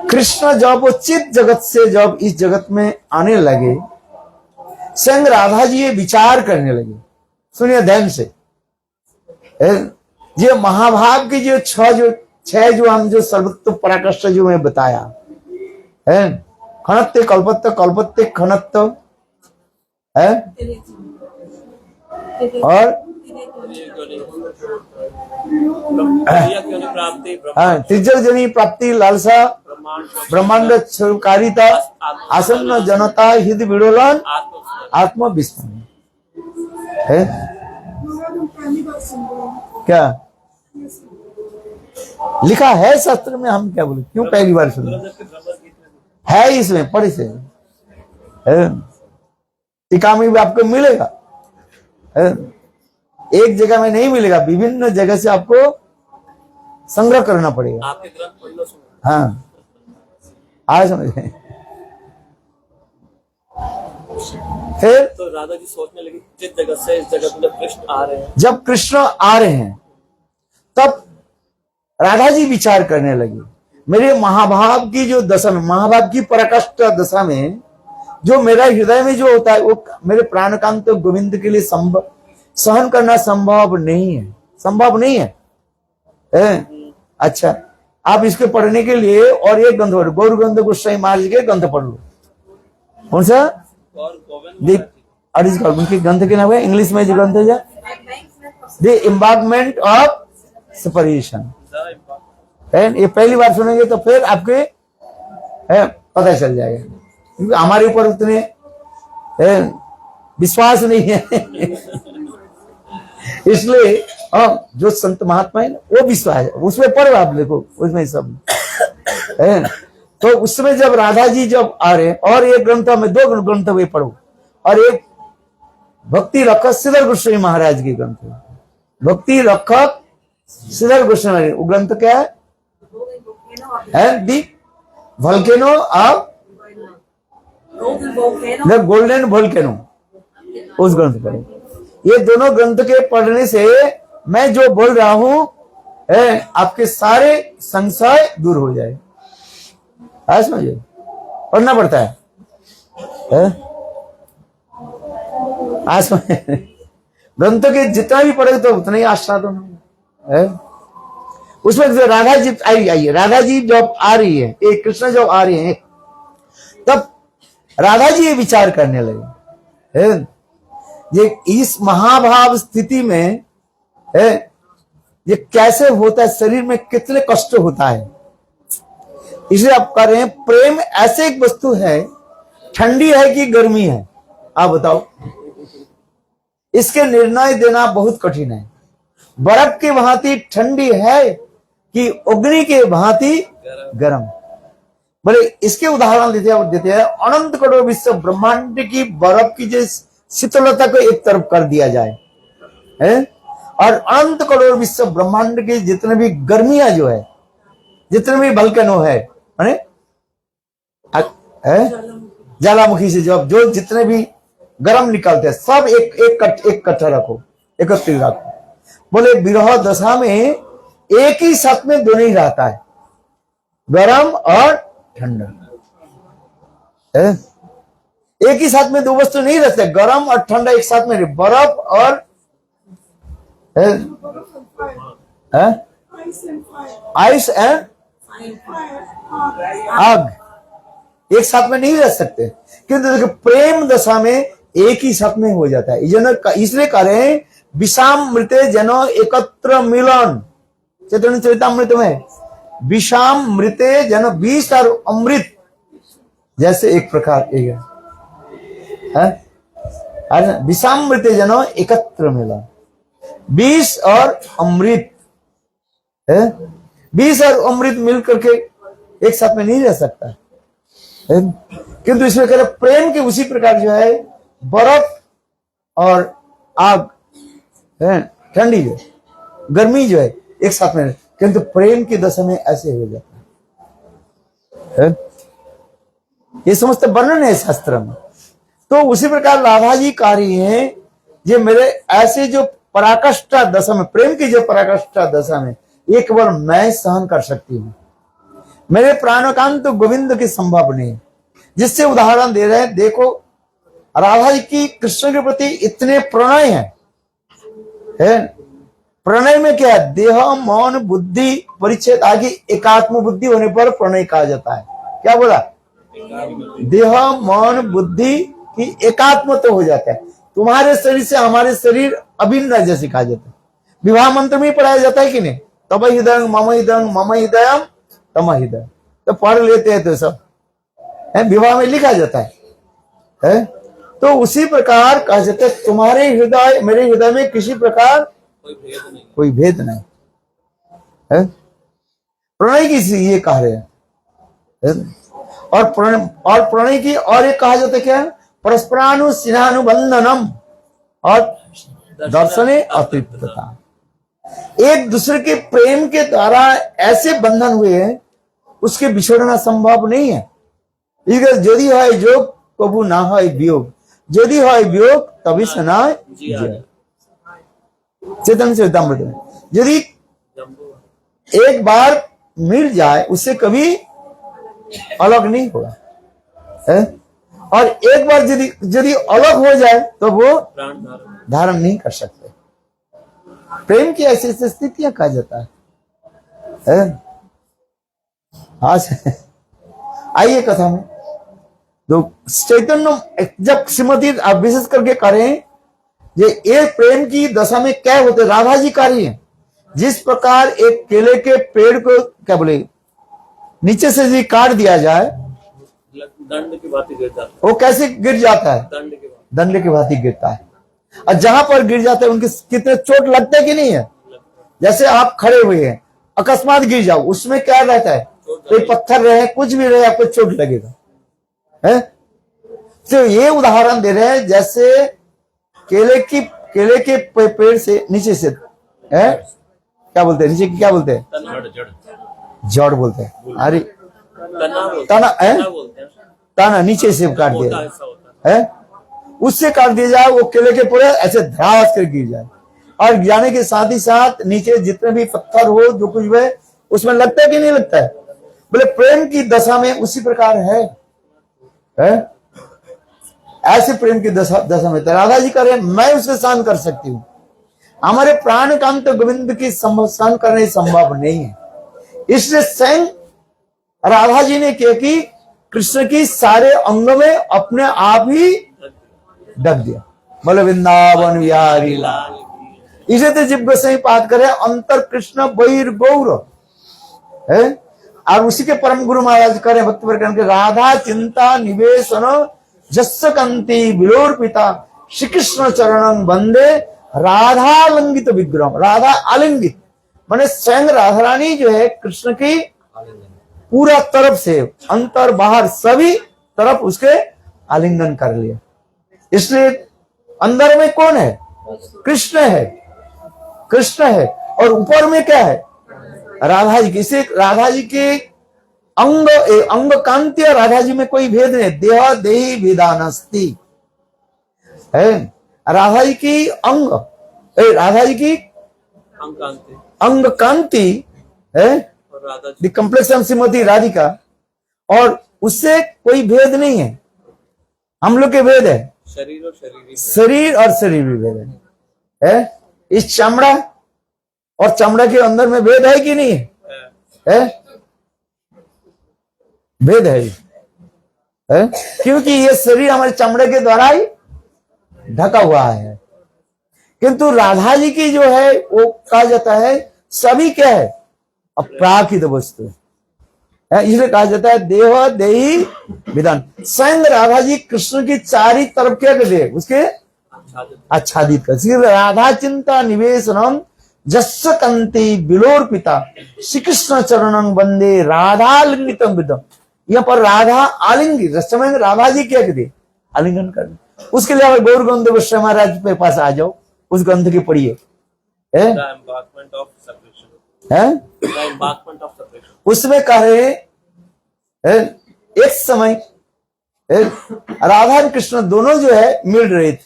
कृष्ण जब वो चित्त जगत से जब इस जगत में आने लगे, संग राधा जी ये विचार करने लगे। सुनिए ध्यान से, ये महाभाव की जो छह जो हम जो सर्वत्व पराकाष्ठ जो मैं बताया है, खनत्ते कल्पत्त कल्पत्ते खनत्त है, और त्रिजग जनी प्राप्ति लालसा ब्रह्मांड क्षोभकारिता आसन्न जनता हृदय विडोलन आत्म विस्मरण। है क्या लिखा है शास्त्र में? हम क्या बोले, क्यों पहली बार सुन? है इसमें, पढ़े से टीका में भी आपको मिलेगा, एक जगह में नहीं मिलेगा, विभिन्न जगह से आपको संग्रह करना पड़ेगा। आपके ग्रंथ पढ़ लो, सुनो। हाँ, आज समझे। फिर तो राधा जी सोचने लगी जिस जगह से इस जगह जब कृष्ण आ रहे हैं, जब कृष्ण आ रहे हैं तब राधा जी विचार करने लगी, मेरे महाभाव की जो दशा में, महाभाव की पराकाष्ठ दशा में जो मेरा हृदय में जो होता है वो मेरे प्राणकांत गोविंद के लिए सहन करना संभव नहीं है, संभव नहीं है। अच्छा, आप इसके पढ़ने के लिए और एक ग्रंथ पढ़ो, गौर ग्रंथ गोस्वामी महाराज के ग्रंथ पढ़ लो। कौन सा? और गोविंद उनके ग्रंथ के नाम है, इंग्लिश में जो ग्रंथ है द एम्बार्कमेंट ऑफ सेपरेशन। ये पहली बार सुनेंगे तो फिर आपके पता चल जाएगा, क्योंकि हमारे ऊपर उतने विश्वास नहीं है इसलिए जो संत महात्मा है वो विश्वास है, उसमें पढ़ो आप, देखो उसमें सब है। तो उस समय जब राधा जी जब आ रहे हैं, और एक ग्रंथ में, दो ग्रंथ वे पढ़ो, और एक भक्ति रखक श्रीधर गोस्वामी महाराज की ग्रंथ है, भक्ति रखक श्रीधर गोस्वामी। वो ग्रंथ क्या है? The volcano of the golden volcano, उस ग्रंथ पढ़ो। ये दोनों ग्रंथ के पढ़ने से मैं जो बोल रहा हूं आपके सारे संशय दूर हो जाए। समझे, पढ़ना पड़ता है, ग्रंथ के जितना भी पढ़े तो उतना ही आस्वादन है। उसमें जो राधा जी आई, राधा जी जब आ रही है, एक कृष्ण जब आ रहे हैं, तब राधा जी ये विचार करने लगे, ये इस महाभाव स्थिति में ये कैसे होता है, शरीर में कितने कष्ट होता है। इसलिए आप कह रहे हैं प्रेम ऐसे एक वस्तु है, ठंडी है कि गर्मी है, आप बताओ, इसके निर्णय देना बहुत कठिन है। बर्फ की भांति ठंडी है कि अग्नि के भांति गर्म। बोले इसके उदाहरण देते हैं, अनंत करोड़ विश्व ब्रह्मांड की बर्फ की जो शीतलता को एक तरफ कर दिया जाए, और अनंत करोड़ विश्व ब्रह्मांड के जितने भी गर्मियां जो है, जितने भी वल्केनो है, ज्वालामुखी से जो जितने भी गर्म निकलते हैं, सब इकट्ठा रखो, एकत्रित रखो। बोले विरह दशा में एक ही साथ में दोनों ही रहता है, गर्म और ठंडा। एक ही साथ में दो वस्तु नहीं रहते, गर्म और ठंडा एक साथ में, बर्फ और आइस एंड आग एक साथ में नहीं रह सकते, किंतु देखो प्रेम दशा में एक ही साथ में हो जाता है। इसलिए कह रहे हैं विषाम मृते जनो एकत्र मिलन, चैतन्य चरितामृत में विषाम मृते जनो, विष और अमृत जैसे एक प्रकार है, विषाम मृते जनो एकत्र मिलन, विष और अमृत है, विष और अमृत मिल करके एक साथ में नहीं रह सकता है। किंतु इसमें कह रहे प्रेम के उसी प्रकार जो है, बर्फ और आग है, ठंडी जो गर्मी जो है एक साथ में, किंतु प्रेम की दशा में ऐसे हो जाता है। ये समस्त वर्णन है शास्त्र में। तो उसी प्रकार राधा जी कह रही है, ये मेरे ऐसे जो पराकाष्ठा दशा में, प्रेम की जो पराकाष्ठा दशा में एक बार मैं सहन कर सकती हूँ, मेरे प्राणकांत गोविंद की संभव नहीं। जिससे उदाहरण दे रहे हैं, देखो राधा जी की कृष्ण के प्रति इतने प्रणय है। प्रणय में क्या है? देह मौन बुद्धि परिच्छेद आगे एकात्म बुद्धि होने पर प्रणय कहा जाता है। क्या बोला? देह मौन बुद्धि की एकात्म तो हो जाता है। तुम्हारे शरीर से हमारे शरीर अभिन्न जैसे कहा जाता है। विवाह मंत्र में पढ़ाया जाता है कि नहीं? तब हृदय मम हृदय तम हृदय, तो पढ़ लेते हैं तो सब है, विवाह में लिखा जाता है। तो उसी प्रकार कहा जाता है तुम्हारे हृदय मेरे हृदय में किसी प्रकार कोई भेद नहीं है। प्रणय की ये कह रहे हैं है? और प्रणय की और एक कहा जाता है क्या, परस्परानु स्नेहानुबंधनम और दर्शने अतृप्तता। एक दूसरे के प्रेम के द्वारा ऐसे बंधन हुए हैं उसके बिछोड़ना संभव नहीं है। यदि है जोग कबू ना है वियोग, यदि है वियोग तभी से ना चेतन से चेतन में यदि एक बार मिल जाए उससे कभी अलग नहीं होगा है? और एक बार यदि अलग हो जाए तो वो धारण नहीं कर सकते। प्रेम की ऐसी स्थितियां कहा जाता है? आज आइए कथा में तो चैतन्य जब श्रीमती आप विशेष करके करें ये प्रेम की दशा में क्या होते, राधा जी कार्य है। जिस प्रकार एक केले के पेड़ को क्या बोले नीचे से यदि काट दिया जाए दंड की भांति गिर जाता है, वो कैसे गिर जाता है, दंड की भांति गिरता है। और जहां पर गिर जाते हैं उनके कितने चोट लगते हैं कि नहीं है। जैसे आप खड़े हुए हैं अकस्मात गिर जाओ उसमें क्या रहता है, कोई पत्थर रहे कुछ भी रहे आपको चोट लगेगा है। तो ये उदाहरण दे रहे हैं जैसे केले के पेड़ से नीचे से है क्या बोलते हैं, नीचे क्या बोलते हैं, जड़ बोलते हैं। अरे तना है, तना नीचे से काट दिया है, उससे काट दिया जाए वो केले के पूरे ऐसे धरास कर गिर जाए और जाने के साथ ही साथ नीचे जितने भी पत्थर हो जो कुछ भी उसमें लगता है कि नहीं लगता है। बोले प्रेम की दशा में उसी प्रकार है? ऐसे प्रेम की दशा में राधा जी करें मैं उसे सहन कर सकती हूँ, हमारे प्राण काम तो गोविंद की सहन करने संभव नहीं है। इसलिए स्वयं राधा जी ने क्या कि कृष्ण की सारे अंग में अपने आप ही ढक दिया। बोले वृंदावन बिहारी लाल। इसे तो जिब गोसाई पाठ करे अंतर कृष्ण बहिर गौर है। और उसी के परम गुरु महाराज करे भक्त के राधा चिंता निवेशन जस्सकंती विलोर्पिता श्री कृष्ण चरणं वंदे राधा लंगित विग्रह। राधा आलिंगित माने स्वयं राधा रानी जो है कृष्ण की पूरा तरफ से अंतर बाहर सभी तरफ उसके आलिंगन कर लिया। इसलिए अंदर में कौन है, कृष्ण है, कृष्ण है और ऊपर में क्या है, राधा जी। इसे राधा जी के अंग कांति और राधा जी में कोई भेद नहीं, देह देही भेदानस्ति है। राधा जी की राधा जी की अंग कांति है, द कम्प्लेक्शन श्रीमती राधिका, और उससे कोई भेद नहीं है। हम लोग के भेद है शरीर और शरीर भी भेद है। इस चमड़ा और चमड़ा के अंदर में भेद है कि नहीं है? भेद है क्योंकि ये शरीर हमारे चमड़े के द्वारा ही ढका हुआ है। किंतु राधा जी की जो है वो कहा जाता है सभी क्या है, अपराकित वस्तु है। इसलिए कहा जाता है देह देही विधान। स्वयं राधा जी कृष्ण की चारी तरफ क्या करते हैं, उसके आच्छादित कर। राधा चिंता निवेशनम जस्सकंती विलोर्पिता श्री कृष्ण चरणं वंदे राधा लिंगितम विदम। यहाँ पर राधा आलिंगित समय राधा जी क्या कहते आलिंगन कर। उसके लिए आप गौर गंध गोस्वामी महाराज के पास आ जाओ, उस ग्रंथ की पढ़िए उसमें कह रहे एक समय राधा और कृष्ण दोनों जो है मिल रहे थे,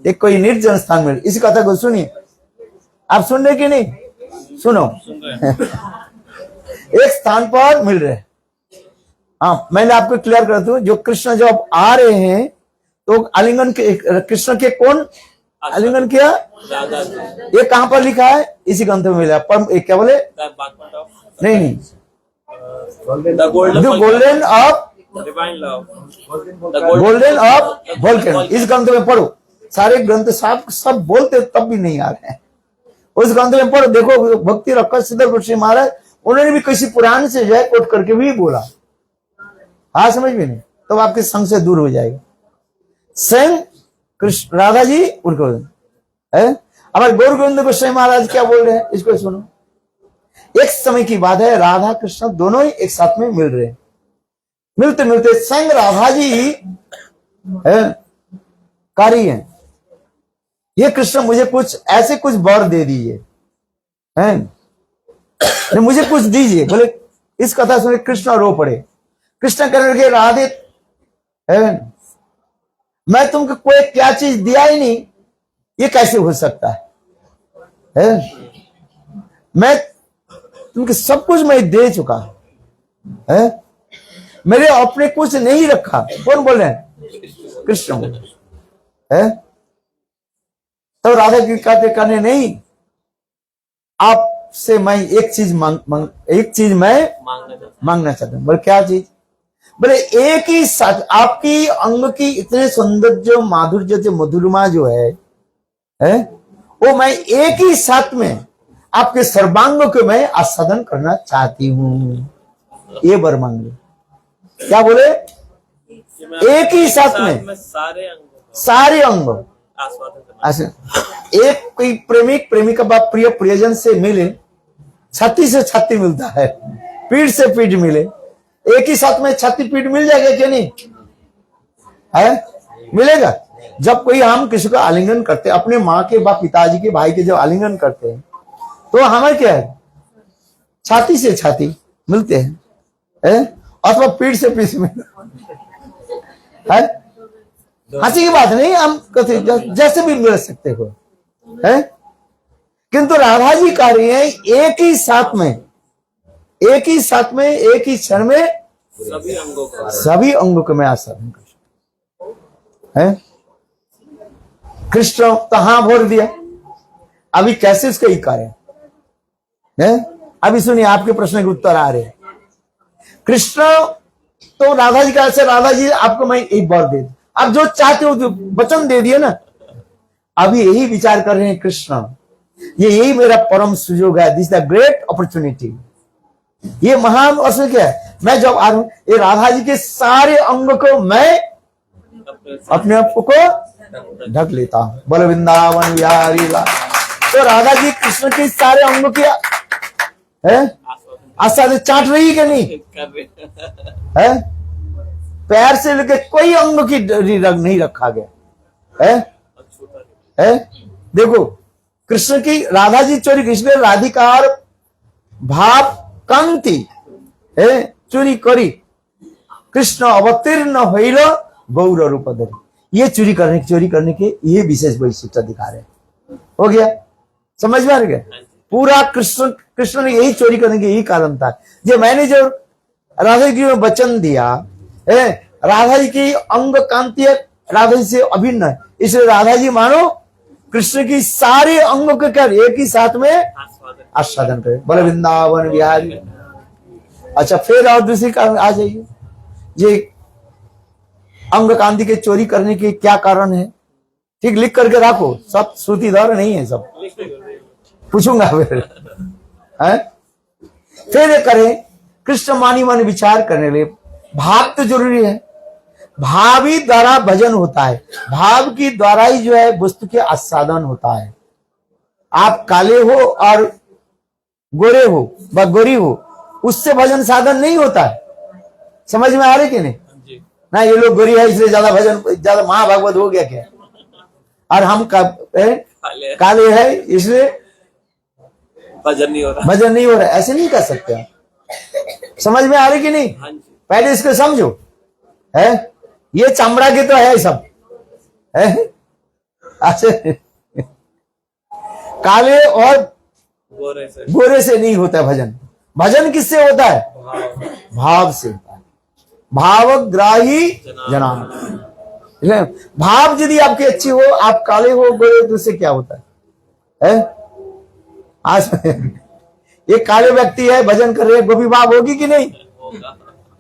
एक कोई निर्जन स्थान में। इस कथा को सुनिए, आप सुन रहे कि नहीं, सुनो। एक स्थान पर मिल रहे। हाँ, मैंने आपको क्लियर कर दूं, जो कृष्ण जब आ रहे हैं तो आलिंगन के कृष्ण के कौन आलिंगन किया, ये कहां पर लिखा है, इसी ग्रंथ में मिला। पर क्या बोले, नहीं गोल्डन ऑफ वोल्केनो, इस ग्रंथ में पढ़ो। सारे ग्रंथ सब बोलते तब भी नहीं आ रहे हैं। उस ग्रंथ में पढ़ो, देखो भक्ति रखा सिद्धर महाराज उन्होंने भी किसी पुराण से जो है कोट करके भी बोला। हाँ समझ में नहीं तो आपके संग से दूर हो जाएगा। स्वयं कृष्ण राधा जी उनको है। हमारे गौर गोविंद गोस्वामी महाराज क्या बोल रहे हैं, इसको सुनो। एक समय की बात है, राधा कृष्ण दोनों ही एक साथ में मिल रहे हैं। मिलते मिलते स्वयं राधा जी है कारी है, ये कृष्ण मुझे कुछ ऐसे कुछ वर दे दीजिए, हैं मुझे कुछ दीजिए। बोले इस कथा सुने कृष्ण रो पड़े। कृष्ण कहने लगे राधे मैं तुमको कोई क्या चीज दिया ही नहीं, ये कैसे हो सकता है? मैं तुमको सब कुछ मैं दे चुका है, मेरे अपने कुछ नहीं रखा। कौन बोल रहे हैं? कृष्ण बोल रहे हैं। तो राधा जी कहते कहने नहीं, आपसे मैं एक चीज एक चीज मैं मांगना चाहता हूं। बोले क्या चीज? बोले एक ही साथ आपकी अंग की इतने सुंदर जो माधुर्य जो मधुरमा जो है वो मैं एक ही साथ में आपके सर्वांग को मैं आस्वादन करना चाहती हूं। ये वर मांग लो। क्या बोले? एक ही साथ में सारे अंग एक कोई प्रेमिक प्रेमिका बाप प्रिय प्रियजन से मिले, छाती से छाती मिलता है, पीठ से पीठ मिले, एक ही साथ में छाती पीठ मिल जाएगा क्या? नहीं है, मिलेगा। जब कोई हम किसी को आलिंगन करते हैं, अपने माँ के बाप पिताजी के भाई के जब आलिंगन करते हैं तो हमें क्या है, छाती से छाती मिलते हैं अथवा पीठ से पीठ मिलते है। हंसी की बात नहीं, हम कहते जैसे भी मिल सकते हो है। किंतु राधा जी कह रही है एक ही साथ में एक ही क्षण में सभी अंगों को मैं आस्वादन कर सकता है। कृष्ण कहां भर दिया, अभी कैसे उसका ही कार्य है। अभी सुनिए, आपके प्रश्न के उत्तर आ रहे हैं। कृष्ण तो राधा जी का ऐसे, राधा जी आपको मैं एक बार दे दूं, आप जो चाहते हो वचन दे दिए ना। अभी यही विचार कर रहे हैं कृष्ण, यही मेरा परम सुयोग है, दिस द ग्रेट अपॉर्चुनिटी। ये महान अवसर क्या है, मैं जब आ रहा हूं ये राधा जी के सारे अंग को मैं अपने आप को ढक लेता हूं। बोलो वृंदावन बिहारी लाल। तो राधा जी कृष्ण के सारे अंग की आस्वाद चाट रही है कि नहीं है? पैर से लेकर कोई अंग की रंग नहीं रखा गया है। देखो कृष्ण की राधा जी चोरी, कृष्ण राधिकार भाव कांति चोरी करी, कृष्ण अवतीर्ण होइल गौर रूप धरी। ये चोरी करने के ये विशेष वैशिष्ट्य दिखा रहे। हो गया, समझ में आ गया? पूरा कृष्ण ने यही चोरी करने के यही कारण था। जो मैंने जो राधा जी को वचन दिया, राधा जी की अंग कांति राधा जी से अभिन्न है, इसलिए राधा जी मानो कृष्ण की सारे अंगों के कर एक ही साथ में आस्वादन करे। बोले वृंदावन बिहारी। अच्छा, फिर और दूसरी कारण आ जाइए, ये अंग कांति के चोरी करने के क्या कारण है? ठीक लिख करके रखो, सब श्रुतिधर नहीं है, सब पूछूंगा फिर करें। कृष्ण मानी मन विचार करने लिए भाव तो जरूरी है, भाव ही द्वारा भजन होता है, भाव की द्वारा ही जो है वस्तु के आस्वादन होता है। आप काले हो और गोरे हो व गोरी हो, उससे भजन साधन नहीं होता है। समझ में आ रही कि नहीं? ना ये लोग गोरी है इसलिए ज्यादा भजन, ज्यादा महाभागवत हो गया क्या? और हम काले है इसलिए भजन नहीं हो रहा, ऐसे नहीं कर सकते आप। समझ में आ रही कि नहीं? पहले इसको समझो है, ये चमड़ा के तो है सब है। ऐसे काले और गोरे से नहीं होता भजन। भजन किससे होता है? भाव से होता है। भावग्राही जनान। भाव यदि आपकी अच्छी हो, आप काले हो गोरे, तो उससे क्या होता है? आज ये काले व्यक्ति है भजन कर रहे, गोपी भाव होगी कि नहीं?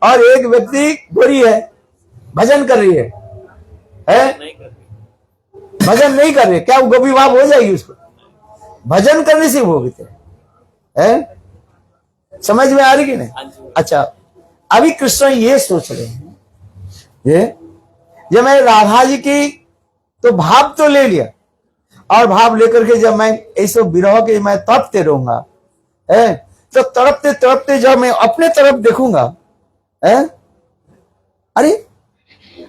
और एक व्यक्ति गोरी है भजन कर रही है भजन नहीं कर रही, क्या वो गोपी भाव हो जाएगी उसको? भजन करने से वो होगी है। समझ में आ रही कि नहीं? अच्छा, अभी कृष्ण ये सोच रहे हैं, ये जब मैं राधा जी की तो भाव तो ले लिया, और भाव लेकर के जब मैं ऐसे विरह के मैं तड़पते रहूंगा, तो तड़पते तड़पते जब मैं अपने तरफ देखूंगा, अरे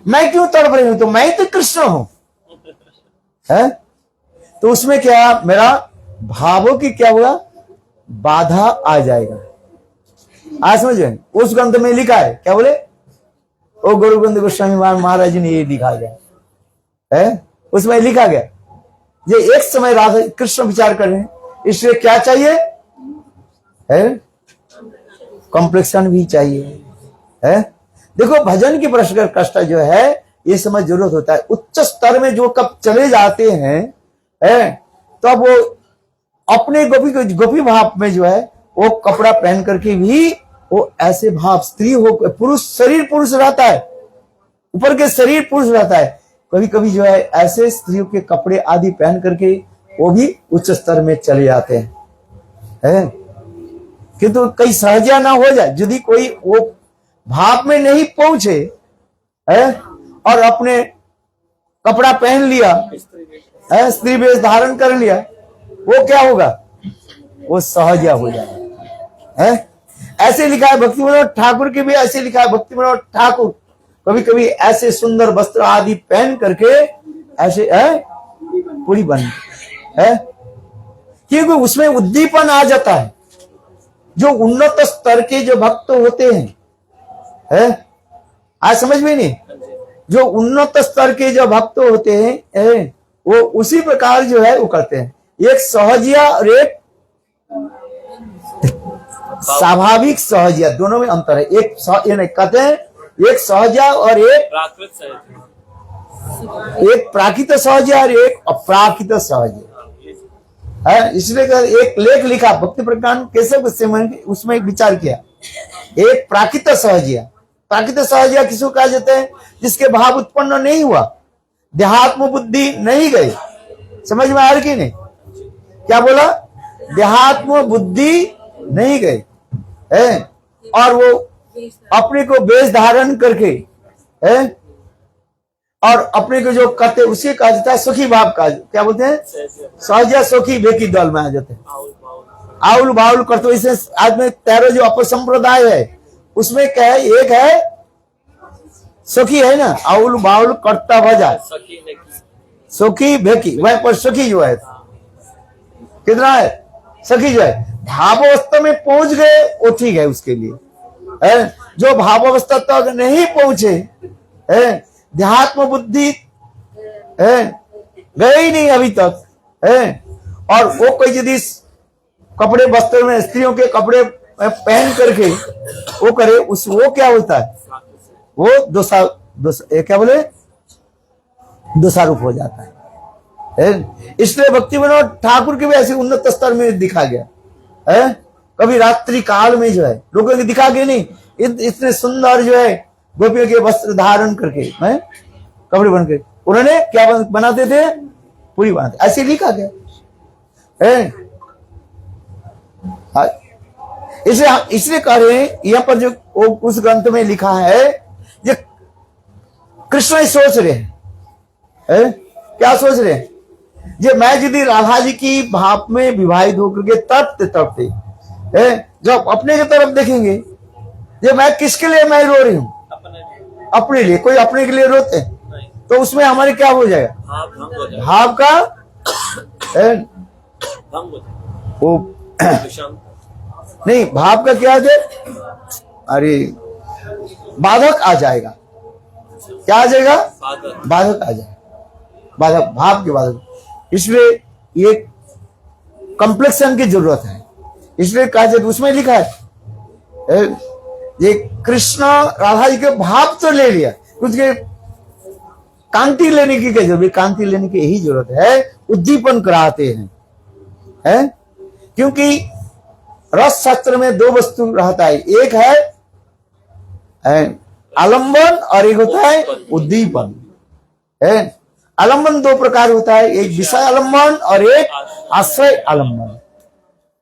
मैं क्यों तड़प रही हूं, तो मैं तो कृष्ण हूं, तो उसमें क्या मेरा भावों की क्या हुआ, बाधा आ जाएगा। आज समझे, उस ग्रंथ में लिखा है, क्या बोले, ओ गुरु गोविंद गोस्वामी महाराज जी ने ये लिखा गया है, उसमें लिखा गया ये एक समय राधा कृष्ण विचार कर रहे हैं, इसलिए क्या चाहिए है, कॉम्प्लेक्शन भी चाहिए है। देखो भजन की प्रश्न कष्ट जो है ये समय जरूरत होता है, उच्च स्तर में जो कब चले जाते हैं तो अब वो अपने गोपी भाव में जो है वो कपड़ा पहन करके भी वो ऐसे भाव, स्त्री हो पुरुष, शरीर पुरुष रहता है, ऊपर के शरीर पुरुष रहता है, कभी कभी जो है ऐसे स्त्रियों के कपड़े आदि पहन करके वो भी उच्च स्तर में चले जाते हैं, किंतु कहीं सहजा ना हो जाए, यदि कोई वो भाव में नहीं पहुंचे और अपने कपड़ा पहन लिया, स्त्री वेश धारण कर लिया, वो क्या होगा, वो सहजा हो जाएगा। ऐसे लिखा है भक्ति मनोहर ठाकुर के भी, ऐसे लिखा है भक्ति मनोहर ठाकुर कभी कभी ऐसे सुंदर वस्त्र आदि पहन करके ऐसे पूरी बन क्योंकि उसमें उद्दीपन आ जाता है। जो उन्नत स्तर के जो भक्त होते हैं, आज समझ में नहीं, जो उन्नत स्तर के जो भक्त होते हैं वो उसी प्रकार जो है वो करते हैं, एक सहजिया और एक स्वाभाविक सहजिया, दोनों में अंतर है। एक कहते हैं एक सहजिया और एक प्राकृत सहजिया और एक अप्राकृत सहजिया है। इसलिए एक लेख लिखा भक्ति प्रज्ञान केशव गोस्वामी, उसमें एक विचार किया, एक प्राकृत सहजिया, प्राकृत सहजिया किसको कहा जाता है, जिसके भाव उत्पन्न नहीं हुआ, देहात्म बुद्धि नहीं गई, समझ में आ रही कि नहीं, क्या बोला, देहात्म बुद्धि नहीं गई और वो अपने को वेश धारण करके और अपने को जो करते उसे कहा जाता है सुखी भाव का, क्या बोलते हैं, सहजा सुखी बेकी दल में आ जाते हैं, आउल बाउल करते। इसे आज में 13 जो अपसंप्रदाय है उसमें क्या है, एक है सुखी है ना, आउल बाउल करता भजा सुखी बेकी, वह पर सुखी जो है कितना है, सखी जो है भावावस्था में पहुंच गए वो ठीक है उसके लिए, जो भावावस्था तक नहीं पहुंचे, देहात्म बुद्धि गए ही नहीं अभी तक, और वो कोई यदि कपड़े वस्त्र में स्त्रियों के कपड़े पहन करके वो करे, उस वो क्या होता है, वो क्या बोले, दोषारूप हो जाता है। इसलिए भक्ति मनोहर ठाकुर के भी ऐसे उन्नत स्तर में दिखा गया कभी रात्रि काल में जो है लोगों को दिखा के नहीं, इतने सुंदर जो है गोपियों के वस्त्र धारण करके कपड़े बन के उन्होंने क्या बनाते थे, पूरी बनाते, ऐसे लिखा गया। इसलिए कह रहे हैं यहाँ पर जो उस ग्रंथ में लिखा है, ये कृष्ण ही सोच रहे हैं, क्या सोच रहे हैं, ये मैं यदि राधा जी की भाव में विवाहित होकर के तड़पते तड़पते जब अपने की तरफ देखेंगे, ये मैं किसके लिए मैं रो रही हूं, अपने लिए, कोई अपने के लिए रोते तो उसमें हमारे क्या हो जाएगा, भाव का वो नहीं, भाव का क्या है, अरे बाधक आ जाएगा, क्या आ जाएगा, बाधक आ जाएगा, बाधक, भाव के बाधक। इसलिए ये कॉम्प्लेक्शन की जरूरत है, इसलिए कहा जाए उसमें लिखा है ये कृष्ण राधा जी के भाव तो ले लिया, उसके कांति लेने की क्या जरूरत, कांति लेने की यही जरूरत है, उद्दीपन कराते हैं क्योंकि रस शास्त्र में 2 वस्तु रहता है, एक है आलंबन और एक होता है उद्दीपन। आलंबन 2 प्रकार होता है, एक विषय आलंबन और एक आश्रय आलंबन,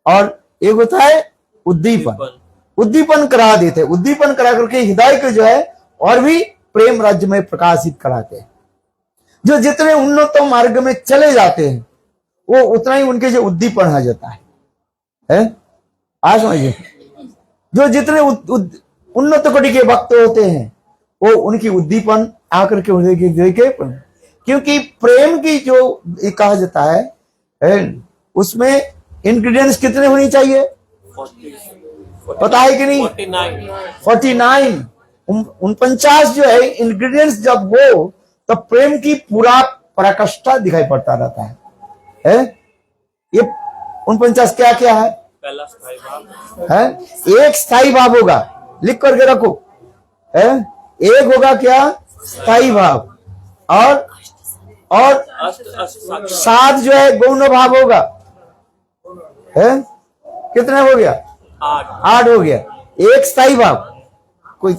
और एक होता है उद्दीपन। उद्दीपन करा देते, उद्दीपन करा करके हृदय को जो है और भी प्रेम राज्य में प्रकाशित कराते हैं। जो जितने उन्नत मार्ग में चले जाते हैं वो उतना ही उनके जो उद्दीपन आ जाता है? आज समझिए, जो जितने उन्नत कोटि के भक्त होते हैं वो उनकी उद्दीपन आकर के हृदय के क्योंकि प्रेम की जो ये कहा जाता है उसमें इंग्रेडिएंट्स कितने होनी चाहिए 40, पता है कि नहीं? 49 49 जो है इंग्रेडिएंट्स जब हो तो प्रेम की पूरा पराकाष्ठा दिखाई पड़ता रहता है? ये 49 क्या क्या है? पहला स्थायी भाव है एक स्थायी भाव होगा, लिख करके रखो। एक होगा क्या? स्थायी भाव। और सात जो है गौण भाव होगा। कितने हो गया? 8 हो गया। एक स्थायी भाव कोई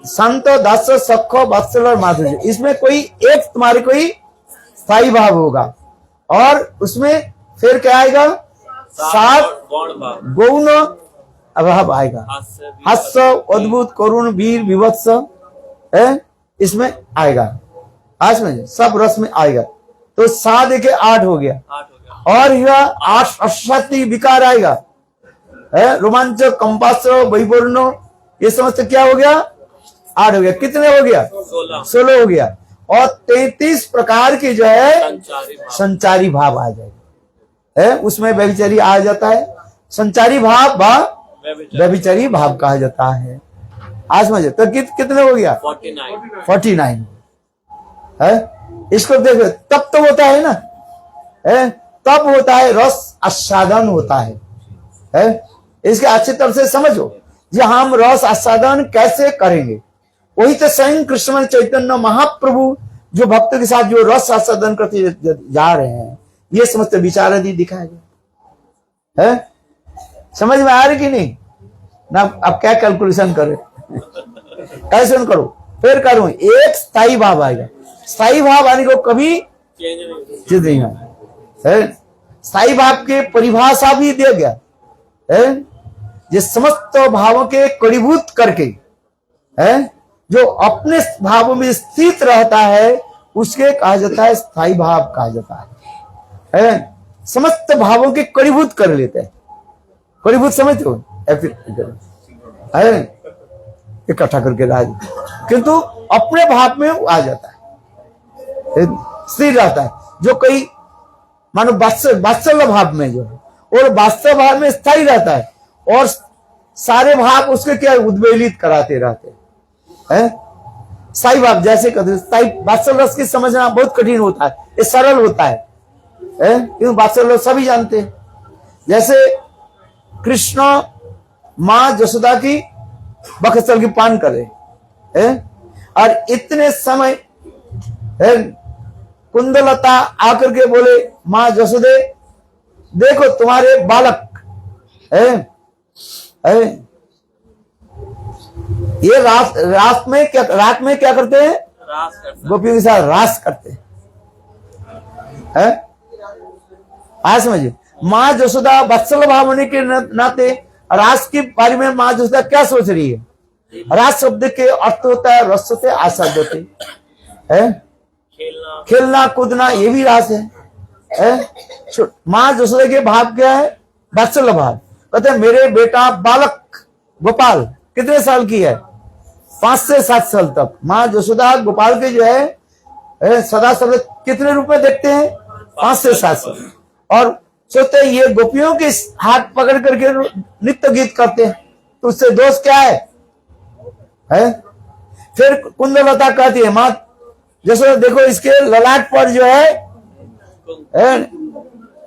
संत दास सख वत्सल और माधुर्य, इसमें कोई एक तुम्हारे कोई स्थायी भाव होगा और उसमें फिर क्या आएगा? 7 गौण अभाव आएगा। हास्य, अद्भुत, करुण, वीर, विवत्स इसमें आएगा। आज में सब रस में आएगा। तो 7 देखे 8 हो गया। और यह 8 अशांति विकार आएगा। रोमांच, कंपास, वैवर्ण, ये समस्त क्या हो गया? 8 हो गया। कितने हो गया? 16 हो गया। और 33 प्रकार के जो है संचारी भाव आ जाएगा। उसमें व्यभिचारी आ जाता है। संचारी भाव व्यभिचारी भाव कहा जाता है। आज समझे तो कितने हो गया? 49 है। इसको देखो तब तो होता है ना, तब होता है रस आस्वादन होता है। इसके अच्छी तरह से समझो कि हम रस आस्वादन कैसे करेंगे। वही तो स्वयं कृष्ण चैतन्य महाप्रभु जो भक्त के साथ जो रस आस्वादन करते जा रहे हैं, ये समस्त विचार यदि दिखाया जाए है। समझ में आ रही कि नहीं ना? अब क्या कैलकुलेशन करें कैसे करो फिर करो। एक स्थायी भाव आएगा। स्थायी भाव आने को कभी चेंज नहीं है। स्थायी भाव के परिभाषा भी दिया गया है। ये समस्त भावों के कड़ीभूत करके जो अपने भावों में स्थित रहता है उसके कहा जाता है स्थायी भाव कहा जाता है। समस्त भावों के कड़ीभूत कर लेते हैं। कड़ीभूत समझते हो? इकट्ठा करके राज, किंतु अपने भाव में आ जाता है, स्थिर रहता है। जो कई मानो वात्सल्य भाव में जो है और वास्तव भाव में स्थायी रहता है और सारे भाव उसके क्या उद्वेलित कराते रहते हैं। स्थायी भाव जैसे कहते स्थायी वात्सल्य रस की समझना बहुत कठिन होता है, ये सरल होता है क्योंकि वात्सल्य सभी जानते हैं। जैसे कृष्ण माँ जसोदा की बकस्थल की पान कर रहे और इतने समय कुंदलता आकर के बोले माँ जसोदे देखो तुम्हारे बालक ये रात में क्या करते हैं? गोपियों के साथ रास करते हैं। आज समझिए माँ जसोदा वत्सल भाव होने के नाते रास के बारे में माँ जसोदा क्या सोच रही है? रास शब्द के अर्थ होता है रस होते आसाद होते खेलना कूदना, ये भी रास है। माँ जसोदा के भाव क्या है? वत्सल भाव। कहते हैं मेरे बेटा बालक गोपाल कितने साल की है? 5 से 7 साल तक। माँ जसोदा गोपाल के जो है सदा सर्वदा कितने रूप में देखते हैं? 5 से 7 साल। और सोचते हैं ये गोपियों के हाथ पकड़ करके नित्य गीत करते हैं तो उससे दोष क्या है? फिर कुंदलता कहती है माँ जैसे देखो इसके ललाट पर जो है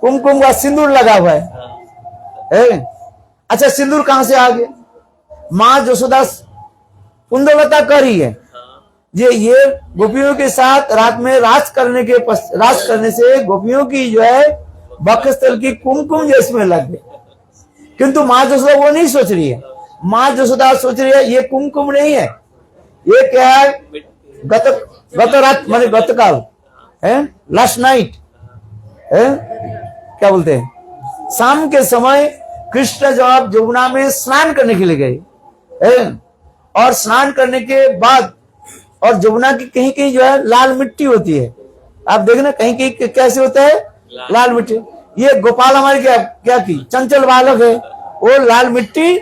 कुमकुम का सिंदूर लगा हुआ है। अच्छा सिंदूर कहां से आ गया? माँ जसोदा कुंदलता कर रही है ये गोपियों के साथ रात में रास करने से गोपियों की जो है बक्षस्थल की कुमकुम जो इसमें लग गई। किंतु माँ जसोदा वो नहीं सोच रही है। माँ जसोदा सोच रही है ये कुमकुम नहीं है, ये क्या है? गत रात माने गतकाल लास्ट नाइट क्या बोलते हैं शाम के समय कृष्ण जब यमुना में स्नान करने के लिए गए और स्नान करने के बाद और जमुना की कहीं कहीं जो है लाल मिट्टी होती है। आप देखना कहीं कहीं कैसे होता है, लाल मिट्टी। ये गोपाल हमारे क्या क्या की चंचल बालक है, वो लाल मिट्टी,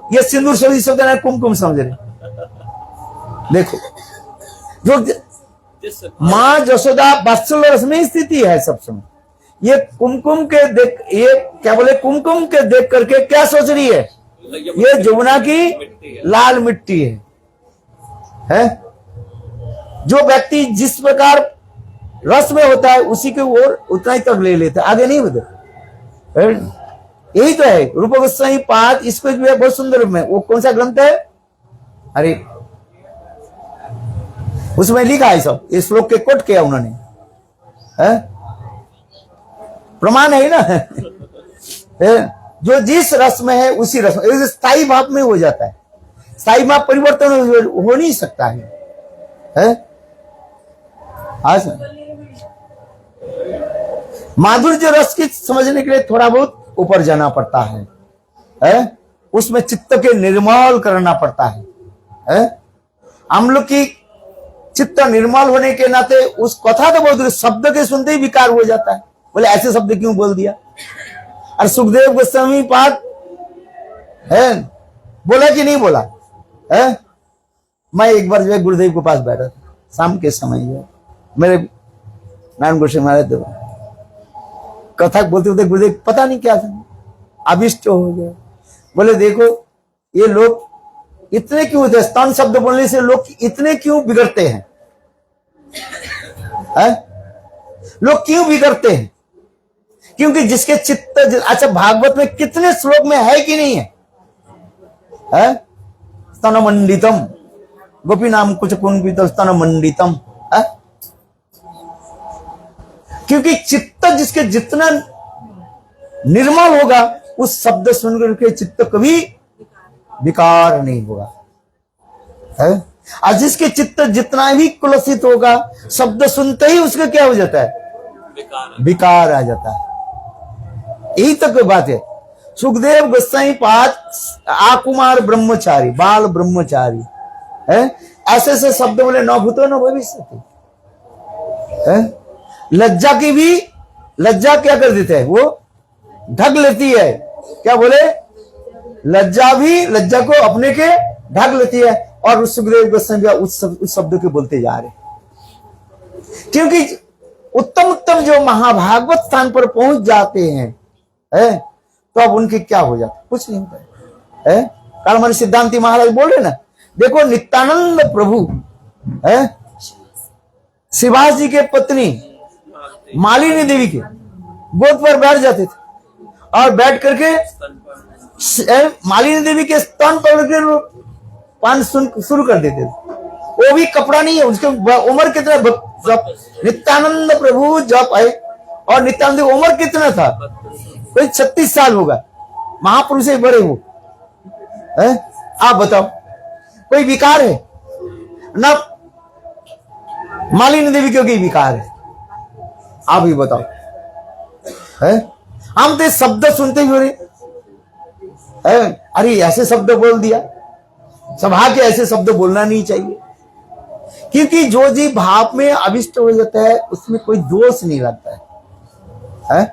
ये सिंदूर सभी शब्द है, कुमकुम समझ रहे। देखो जो जिस माँ जसोदा वात्सल रस में स्थिति है सब समय। ये कुमकुम के देख, ये क्या बोले, कुमकुम के देख करके क्या सोच रही है, ये जमुना की लाल मिट्टी है? जो व्यक्ति जिस प्रकार रस में होता है उसी के ओर उतना ही तक ले लेता है, आगे नहीं होता। यही तो है रूप गोस्वामी पाद, इसको जो है बहुत सुंदर में, वो कौन सा ग्रंथ है, अरे उसमें लिखा है सब, इस श्लोक के कोट किया उन्होंने, प्रमाण है ना। जो जिस रस में है उसी रस में, स्थायी भाव में हो जाता है, स्थायी भाव परिवर्तन हो नहीं सकता है? आज माधुर्य रस की समझने के लिए थोड़ा बहुत ऊपर जाना पड़ता है? उसमें चित्त के निर्मल करना पड़ता है? हम लोग की चित्त निर्मल होने के नाते उस कथा तो बहुत, शब्द के सुनते ही विकार हो जाता है, बोले ऐसे शब्द क्यों बोल दिया। और सुखदेव गोस्वामी पाद है, बोला कि नहीं बोला है? मैं एक बार जो है गुरुदेव के पास बैठा था शाम के समय, जो मेरे नारायण गोस्वामी महाराज तो कथा बोलते बोलते गुरुदेव पता नहीं क्या था, अभिष्ट हो गया। बोले देखो ये लोग इतने क्यों होते हैं, स्तन शब्द बोलने से लोग इतने क्यों बिगड़ते हैं? लोग क्यों बिगड़ते हैं? क्योंकि जिसके चित्त, अच्छा भागवत में कितने श्लोक में है कि नहीं है? स्तन मंडितम गोपी नाम कुछ कुंभित स्तन मंडितम, क्योंकि चित्त जिसके जितना निर्मल होगा उस शब्द सुनकर के चित्त कभी विकार नहीं होगा है? और जिसके चित्त जितना भी कुलसित होगा शब्द सुनते ही उसका क्या हो जाता है, विकार आ जाता है। यही तक कोई बात है। सुखदेव गोस्वामी पाद आकुमार ब्रह्मचारी, बाल ब्रह्मचारी है, ऐसे ऐसे शब्द बोले न भूतो न भविष्यति। लज्जा की भी, लज्जा क्या कर देते हैं, वो ढक लेती है, क्या बोले, लज्जा भी लज्जा को अपने के ढक लेती है। और उस सुखदेव गोस्वामी उस शब्द के बोलते जा रहे, क्योंकि उत्तम उत्तम जो महाभागवत स्थान पर पहुंच जाते हैं तो अब उनके क्या हो जाता, कुछ नहीं होता है। कल हमारे सिद्धांति महाराज बोल रहे ना, देखो नित्यानंद प्रभु शिवास जी के पत्नी मालिनी देवी के गोद पर बैठ जाते थे और बैठ करके मालिनी देवी के स्तन पर पान शुरू कर देते थे। वो भी कपड़ा नहीं है, उसके उम्र कितना, नित्यानंद प्रभु जब आए और नित्यानंद उम्र कितना था, कोई 36 साल होगा, महापुरुष से बड़े हो। आप बताओ कोई विकार है ना? मालिनी देवी क्योंकि विकार है, आप ही बताओ हम तो शब्द सुनते ही हो रहे, अरे ऐसे शब्द बोल दिया, सभा के ऐसे शब्द बोलना नहीं चाहिए, क्योंकि जो जी भाव में अभिष्ट हो जाता है उसमें कोई दोष नहीं लगता है?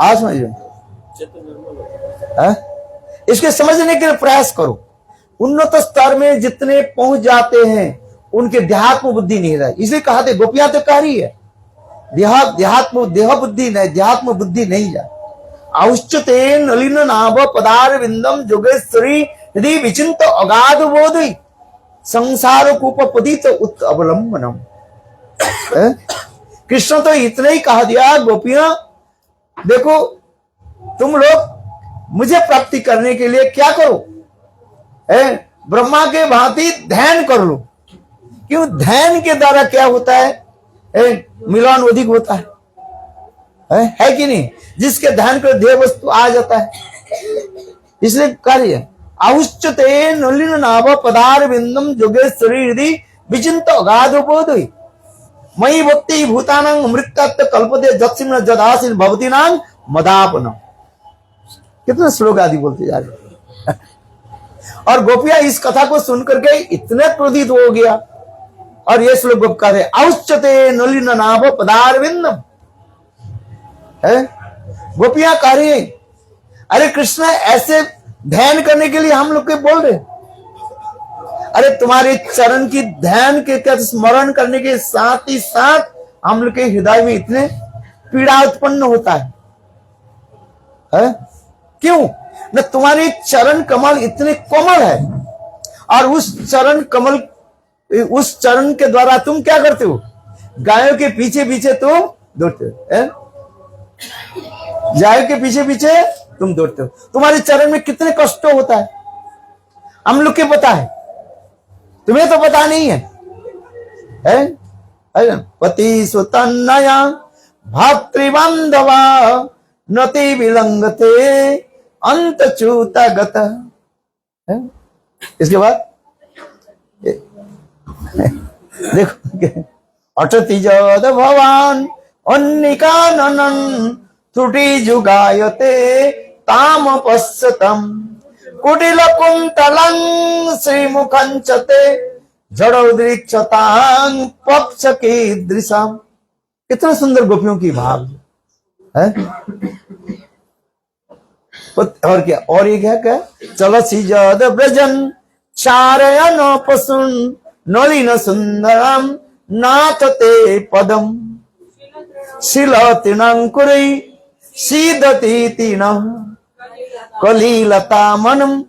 आज समझो, इसके समझने के लिए प्रयास करो। उन्नत स्तर में जितने पहुंच जाते हैं उनके देहात्म बुद्धि नहीं रहा, इसलिए कहा थे गोपियां तो कह रही है देहात्म देह बुद्धि नहीं, देहात्म बुद्धि नहीं जा। औश्चते नलिन नाभ पदार विंदम जोगेश्वरी यदि विचिंत अगाध बोधि संसार कूप पतित उत अवलंबनम। कृष्ण तो इतना ही कहा दिया, गोपियां देखो तुम लोग मुझे प्राप्ति करने के लिए क्या करो, ब्रह्मा के भांति ध्यान कर लो। क्यों? ध्यान के द्वारा क्या होता है, मिलन अधिक होता है कि नहीं? जिसके ध्यान कर ध्येय वस्तु आ जाता है, इसलिए कार्य औश्चते नलिन नाभ पदार विंदम जोगेश्वरी हृदि विचिंत अगाध बोधि मयि भक्ति भूतानां अमृतत्व कल्पते जत्सिम जदासिन भवती नाम मदापन। कितने श्लोक आदि बोलते जा रहे। और गोपियां इस कथा को सुनकर के इतने क्रोधित हो गया, और ये श्लोक गोप कर रहे औच्चते नलिन नाभ पदारविंदम है। गोपियां कह रही हैं, अरे कृष्ण ऐसे ध्यान करने के लिए हम लोग के बोल रहे, अरे तुम्हारे चरण की ध्यान के क्या स्मरण करने के साथ ही साथ हम लोग के हृदय में इतने पीड़ा उत्पन्न होता है? क्यों न? तुम्हारे चरण कमल इतने कोमल है और उस चरण के द्वारा तुम क्या करते हो? गायों के पीछे पीछे तुम दौड़ते हो, गायों के पीछे पीछे तुम दौड़ते हो। तुम्हारे चरण में कितने कष्ट होता है हम लोग के पता है, तुम्हें तो पता नहीं है, पति सुतन्नया भातृबांधवा नति विलंगते अंतच्युतगत। इसके बाद देखो, अटति जद भवान अन्निकाननं त्रुटि जुगायते ताम पश्यतम कुटिल कुंतलं श्रीमुखंचते जड़ोदृक्षतां पक्ष की दृशम। कितना सुंदर गोपियों की भाव है। और क्या, और ये क्या चलसी जद ब्रजन चारयन पशुन नलिन सुंदरम नाथ ते पदम शिलतिनंकुरै सीदति तीन कलीलता मनम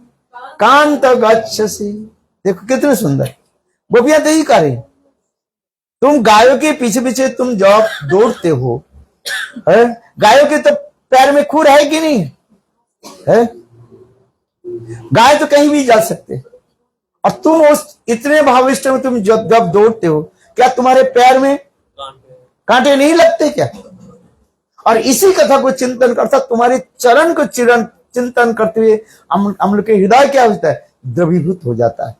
कांत गच्छसि। देखो कितने सुंदर गोपियां तो ही करे। तुम गायों के पीछे पीछे तुम जब दौड़ते हो, गायों के तो पैर में खुर है कि नहीं है? गाय तो कहीं भी जा सकते, और तुम उस इतने भाविष्ट में तुम जब दौड़ते हो, क्या तुम्हारे पैर में कांटे नहीं लगते क्या? और इसी कथा को चिंतन करता तुम्हारे चरण को चिंतन करते हुए हम लोग के हृदय क्या होता है? द्रवीभूत हो जाता है।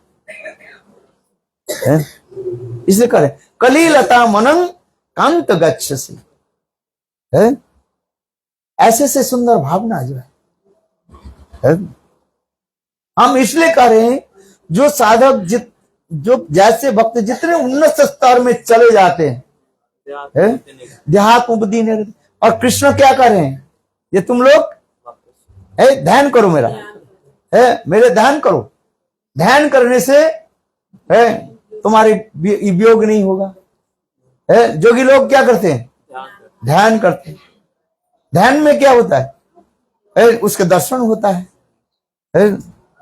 इसलिए करें कलीलता मनन कांत गच्छसि, ऐसे से सुंदर भावना जो है। हम इसलिए कह रहे हैं, जो साधक जो जैसे भक्त जितने उन्नत स्तर में चले जाते हैं, देहात्म बुद्धि नहीं रहती। और कृष्ण क्या कर रहे हैं? ये तुम लोग ध्यान करो मेरा, मेरे ध्यान करो। ध्यान करने से तुम्हारे वियोग नहीं होगा। जोगी लोग क्या करते हैं? ध्यान करते हैं। ध्यान में क्या होता है? उसके दर्शन होता है।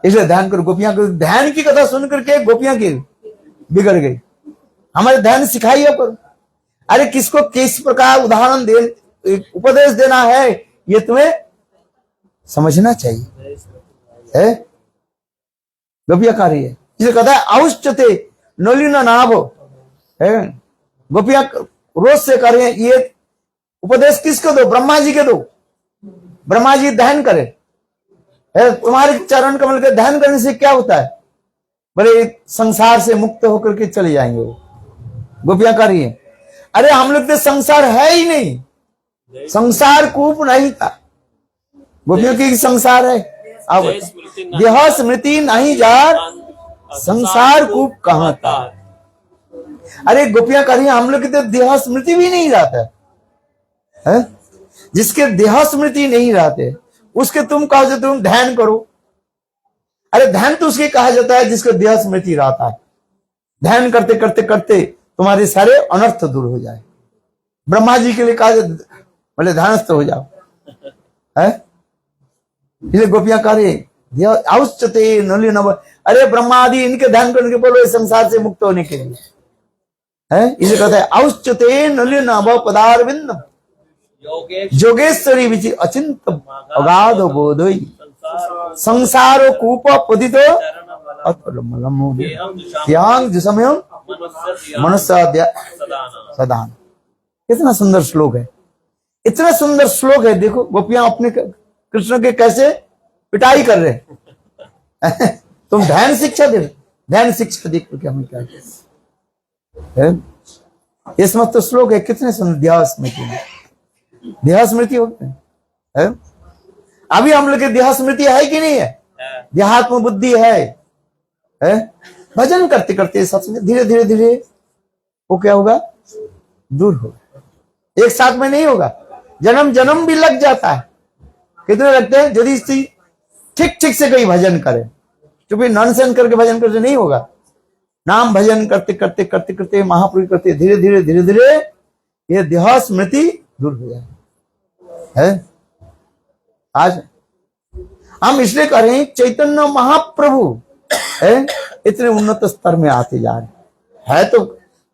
इसलिए ध्यान करो। गोपियां को ध्यान की कथा सुन करके गोपियां की बिगड़ गई। हमारे ध्यान सिखाइए करो। अरे किसको किस प्रकार उदाहरण दे उपदेश देना है, ये तुम्हें समझना चाहिए। गोपियां कह रही है, इसे कहता है औच्चते नलिन नाभ। गोपियां रोज से कह रही है, ये उपदेश किसको दो? ब्रह्मा जी के दो। ब्रह्मा जी ध्यान करे। तुम्हारे चरण कमल के ध्यान करने से क्या होता है? बड़े संसार से मुक्त होकर के चले जाएंगे वो। गोपियां कह रही है, अरे हम लोग तो संसार है ही नहीं, संसार कूप नहीं था। गोपियों की संसार है। अब देह स्मृति नहीं जार, संसार कूप कहां था। अरे गोपियां कह रही है, हम लोग की तो देह स्मृति भी नहीं रहता है। जिसके देह स्मृति नहीं रहते उसके तुम कहो जो तुम ध्यान करो। अरे ध्यान तो उसके कहा जाता है जिसको देह स्मृति रहता है। ध्यान करते करते करते तुम्हारे सारे अनर्थ दूर हो जाए। ब्रह्मा जी के लिए कहा बोले ध्यानस्थ हो जाओ। है इसलिए गोपियां कह रही औच्चते नलिन। अरे ब्रह्मा आदि इनके ध्यान करने के बोलो संसार से मुक्त होने के लिए है। इसे कहते हैं औच्चते नलिन पदारविंद जोगेश्वरी विचि अचिंत अगाध बोधोई संसारो कूप पतितो मनुष्य सदान। कितना सुंदर श्लोक है, इतना सुंदर श्लोक है। देखो गोपियां अपने कृष्ण के कैसे पिटाई कर रहे हैं। तुम ध्यान शिक्षा दे, ध्यान शिक्षा देख करके हमें क्या ये समस्त श्लोक है। कितने सुंदर देह स्मृति में देह स्मृति होते हैं। अभी हम लोग के देह स्मृति है कि नहीं है? देहात्म बुद्धि है। भजन करते करते सत्संग धीरे धीरे धीरे वो क्या होगा, दूर होगा। एक साथ में नहीं होगा, जन्म जन्म भी लग जाता है। कितने लगते हैं? यदि ठीक ठीक से कहीं भजन करे, क्योंकि नॉनसेंस करके भजन करते नहीं होगा। नाम भजन करते करते करते करते महापुरुष करते धीरे धीरे धीरे धीरे ये देह स्मृति दूर हो जाए है। आज हम इसलिए कह रहे हैं चैतन्य महाप्रभु है इतने उन्नत स्तर में आते जा रहे है। तो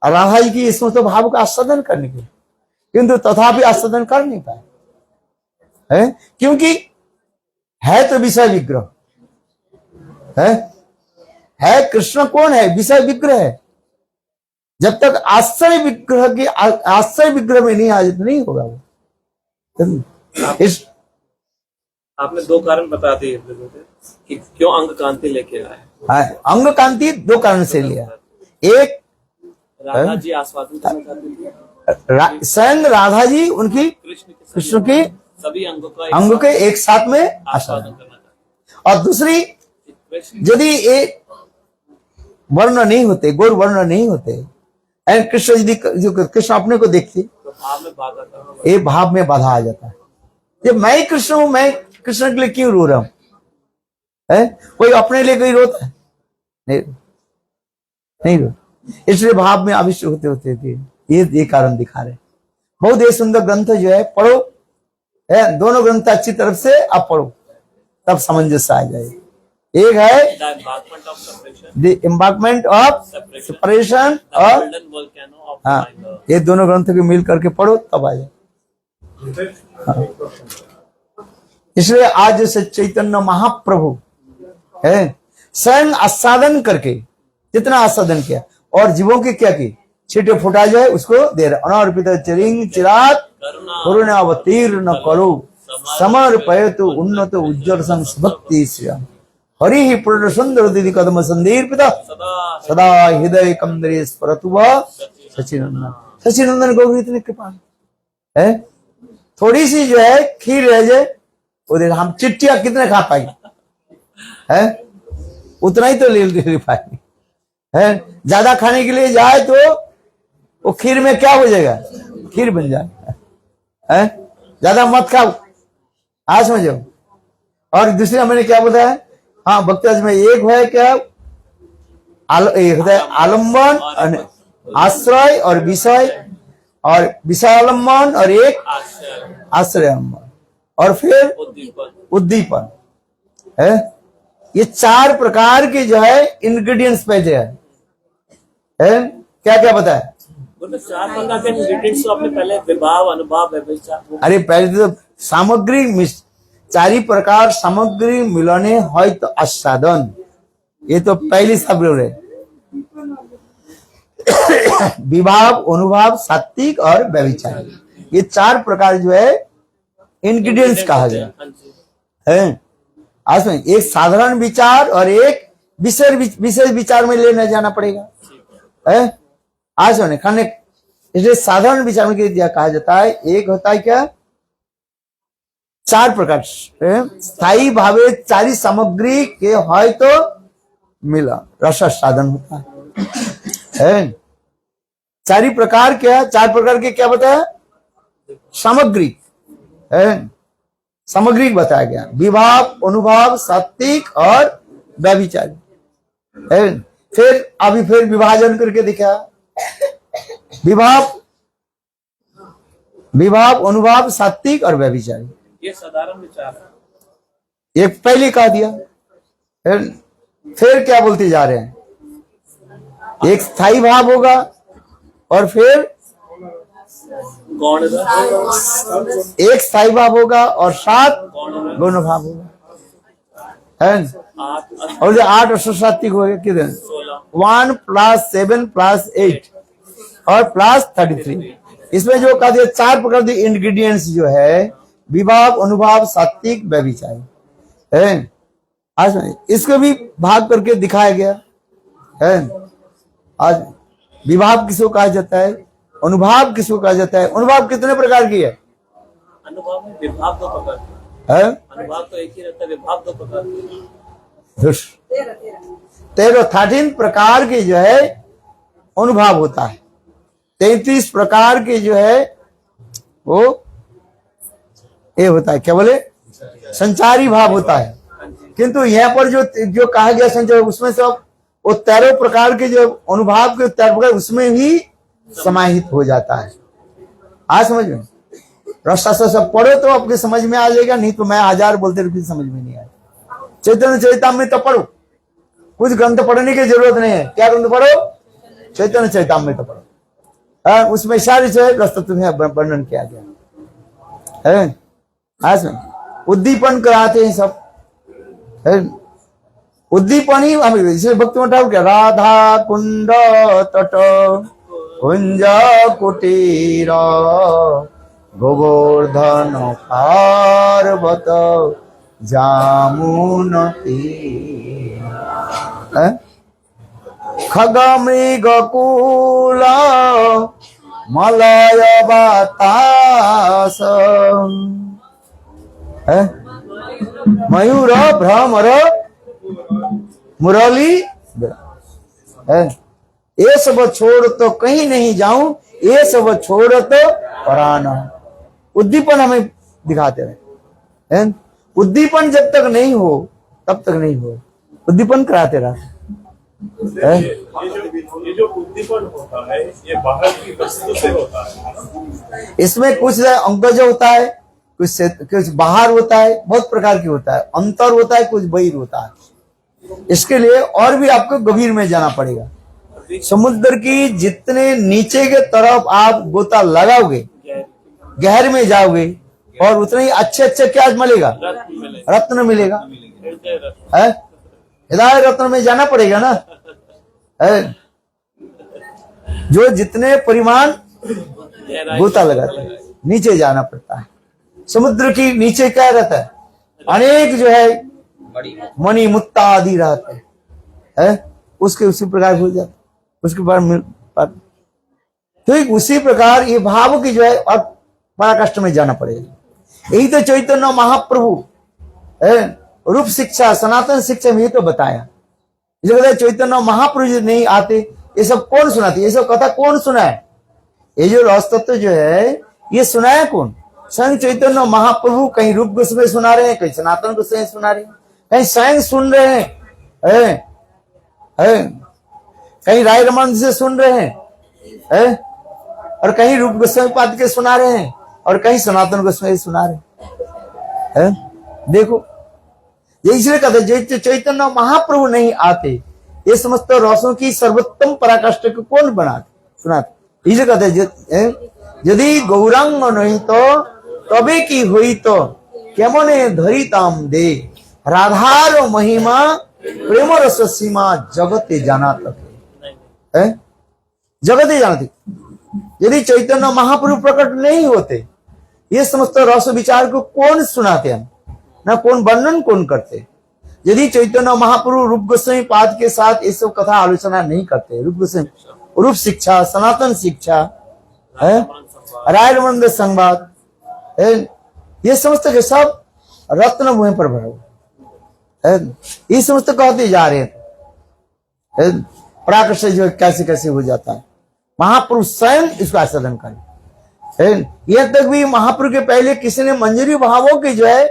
राधा जी की इसमें तो भाव का आस्वादन करने के, किंतु तथापि आस्वादन कर नहीं पाए है, क्योंकि है तो विषय विग्रह है। कृष्ण कौन है? विषय विग्रह है। जब तक आश्चर्य विग्रह के आश्चर्य विग्रह में नहीं आ जाए नहीं होगा वो। इस आपने दो कारण बता दिए कि क्यों अंग कांति लेके आए। अंग कांति दो कारण से लिया। एक, राधा जी आस्वादन करना चाहती थी, स्वयं राधा जी उनकी कृष्ण के सभी अंगों के एक साथ में आस्वादन करना चाहती। और दूसरी, यदि एक वर्ण नहीं होते, गौर वर्ण नहीं होते, एंड कृष्ण यदि कृष्ण अपने को देखते तो भाव में बाधा था, ये भाव में बाधा आ जाता है। जब मैं कृष्ण हूं, मैं कृष्ण के लिए क्यों रो रहा हूं है? कोई अपने लिए कोई रोता है? नहीं रो। इसलिए भाव में आविष्ट होते होते ये कारण दिखा रहे। बहुत ही सुंदर ग्रंथ जो है पढ़ो है, दोनों ग्रंथ अच्छी तरफ से आप पढ़ो तब सामंजस्य आ जाए। एक है द एम्बार्कमेंट ऑफ सेपरेशन और हाँ, ये दोनों ग्रंथ के मिल करके पढ़ो तब आ जाए। हाँ। इसलिए आज जैसे चैतन्य महाप्रभु है स्वयं आस्वादन करके जितना आस्वादन किया और जीवों की क्या की छीटे फुटा जो है उसको दे रहा। अनार्पित चिरिंग चिरात करुणावतीर्ण करो समर्पयतु उन्नत उज्ज्वल संभक्ति श्रियम हरि ही पूर्ण सुंदर दीदी कदम संदीर्पित सदा हृदय कमदरे स्फुरतु सचिनंदन। सचिनंदन गौरी इतनी कृपा है। थोड़ी सी जो है खीर रह जाए उधर हम चिट्टियां कितने खा पाई है, उतना ही तो ले पाएंगे है। ज्यादा खाने के लिए जाए तो वो खीर में क्या हो जाएगा, खीर बन जाएगा है। ज्यादा मत खाओ, आज समझो। और दूसरा मैंने क्या बताया, हाँ भक्तराज में एक है क्या आलम्बन आश्रय और विषय, और विषयालंबन और एक आश्रय और फिर उद्दीपन है। ये चार प्रकार के जो है इंग्रेडिएंट्स पहले है क्या क्या बताया? चार प्रकार के इंग्रेडिएंट्स तो आपने पहले विभाव अनुभव व्यभिचार। अरे पहले तो सामग्री चारी प्रकार सामग्री मिलने है तो आस्वादन, ये तो पहली शब्द है। विभाव अनुभव सात्विक और व्यभिचार, ये चार प्रकार जो है इंग्रेडिएंट्स कहा गया है। आज में एक साधारण विचार और एक विशेष विचार में लेने जाना पड़ेगा है। आज में खाने इसलिए साधारण विचार में दिया कहा जाता है। एक होता है क्या, चार प्रकार स्थायी भावे चारी सामग्री के है तो मिला रस साधन होता है। चारी प्रकार क्या, चार प्रकार के क्या बताया? सामग्री है, सामग्री बताया गया। विभाव अनुभव सात्विक और व्यभिचारी है। फिर अभी फिर विभाजन करके दिखा, विभाव अनुभव सात्विक और व्यभिचारी, ये साधारण विचार है। एक पहले कहा दिया। फिर क्या बोलते जा रहे हैं, एक स्थायी भाव होगा और फिर एक स्थायी भाव होगा और 7 गौण भाव होगा है। और जो 8 सात्विक हो गया किधर 1 + 7 + 8 और +33। इसमें जो कहा दिया चार प्रकार के इंग्रेडिएंट्स जो है विभाव अनुभव सात्विक व्यभिचारी है। आज इसको भी भाग करके दिखाया गया है। आज विभाव किसको कहा जाता है, अनुभव किसको कहा जाता है? अनुभव कितने प्रकार की है? अनुभव में विभाव 2 प्रकार की है। अनुभव तो एक ही रहता है, विभाव 2 प्रकार की। 13 प्रकार के जो है अनुभव होता है 33 प्रकार के जो है वो ये होता है, क्या बोले, संचारी भाव होता है। किंतु यहाँ पर जो कहा गया संचार, उसमें सब वो 13 प्रकार के जो अनुभाव के 13 प्रकार उसमें भी समाहित हो जाता है। आज समझ में रसशास्त्र सब पढ़ो तो आपके समझ में आ जाएगा, नहीं तो मैं 1000 बोलते रहे समझ में नहीं आया। चैतन्य चरितामृत तो पढ़ो, कुछ ग्रंथ पढ़ने की जरूरत नहीं है। क्या ग्रंथ पढ़ो? चैतन्य चरितामृत पढ़ो, उसमें सारे जो है रसतत्व में वर्णन किया गया है। आज में उद्दीपन कराते हैं सब, उद्दीपन ही हमें इसे भक्ति में ठाकुर क्या, राधा कुंड तट कुंज कुटीर गोवर्धन पार्वत जामुन तीर, खग मृग कुल मलय बतास, मयूर भ्रमर मुरली है। ये सब छोड़ तो कहीं नहीं जाऊं, ये सब छोड़ तो पराना। उद्दीपन हमें दिखाते रहे, उद्दीपन जब तक नहीं हो तब तक नहीं हो, उद्दीपन कराते रहे। ये जो उद्दीपन होता है ये बाहर की वस्तु से होता है। इसमें कुछ अंगज होता है, कुछ बाहर होता है, बहुत प्रकार की होता है, अंतर होता है, कुछ बहिर होता है। इसके लिए और भी आपको गंभीर में जाना पड़ेगा। समुद्र की जितने नीचे के तरफ आप गोता लगाओगे, गहर में जाओगे, और उतने ही अच्छे क्या मिलेगा? रत्न मिलेगा। हृदय रत्न में जाना पड़ेगा ना, जो जितने परिमाण गोता लगाते हैं नीचे जाना पड़ता है। समुद्र की नीचे क्या रहता है? अनेक जो है मणि मुक्ता आदि रहते हैं, उसके उसी प्रकार हो जाता, उसके बाद ठीक उसी प्रकार ये भाव की जो है और पराकाष्ठ में जाना पड़ेगा। यही तो चैतन्य महाप्रभु रूप शिक्षा सनातन शिक्षा में तो बताया। चैतन्य महाप्रभु जी नहीं आते, ये सब कौन सुनाते? ये सब कथा कौन सुनाए? ये जो रस तत्व जो है ये सुनाया कौन? स्वयं चैतन्य महाप्रभु। कहीं रूप गोस्वामी सुना रहे हैं, कहीं सनातन गोस्वामी सुना रहे हैं, कहीं स्वयं सुन रहे हैं, कहीं राय रमन से सुन रहे हैं, और कहीं रूप गोस्वामी पाद के सुना रहे हैं, और कहीं सनातन गोस्वामी सुना रहे हैं। देखो ये इसलिए कहते चैतन्य महाप्रभु नहीं आते, ये समस्त रसों की सर्वोत्तम पराकाष्ठ को कौन बनाते सुनाते? इसलिए कहते यदि गौरांग नहीं तो तबे की हुई तो केमने धरिताम दे, राधार महिमा प्रेम रस सीमा जगते जाना तक, जगते जाना। यदि चैतन्य महाप्रभु प्रकट नहीं होते, ये समस्त रस विचार को कौन सुनाते हैं, ना कौन वर्णन कौन करते? यदि चैतन्य महाप्रभु रूप गोस्वामी पाद के साथ ये सब कथा आलोचना नहीं करते, रूप गोस्वामी रूप शिक्षा सनातन शिक्षा राय रमन संवाद, ये समस्त के सब रत्न भूमि पर भरा, ये समस्त कहते जा रहे हैं। प्राकृत से जो कैसे कैसे हो जाता है, महाप्रभु स्वयं इसका आस्वादन करे। यह तक भी महाप्रभु के पहले किसी ने मंजरी भावों की जो है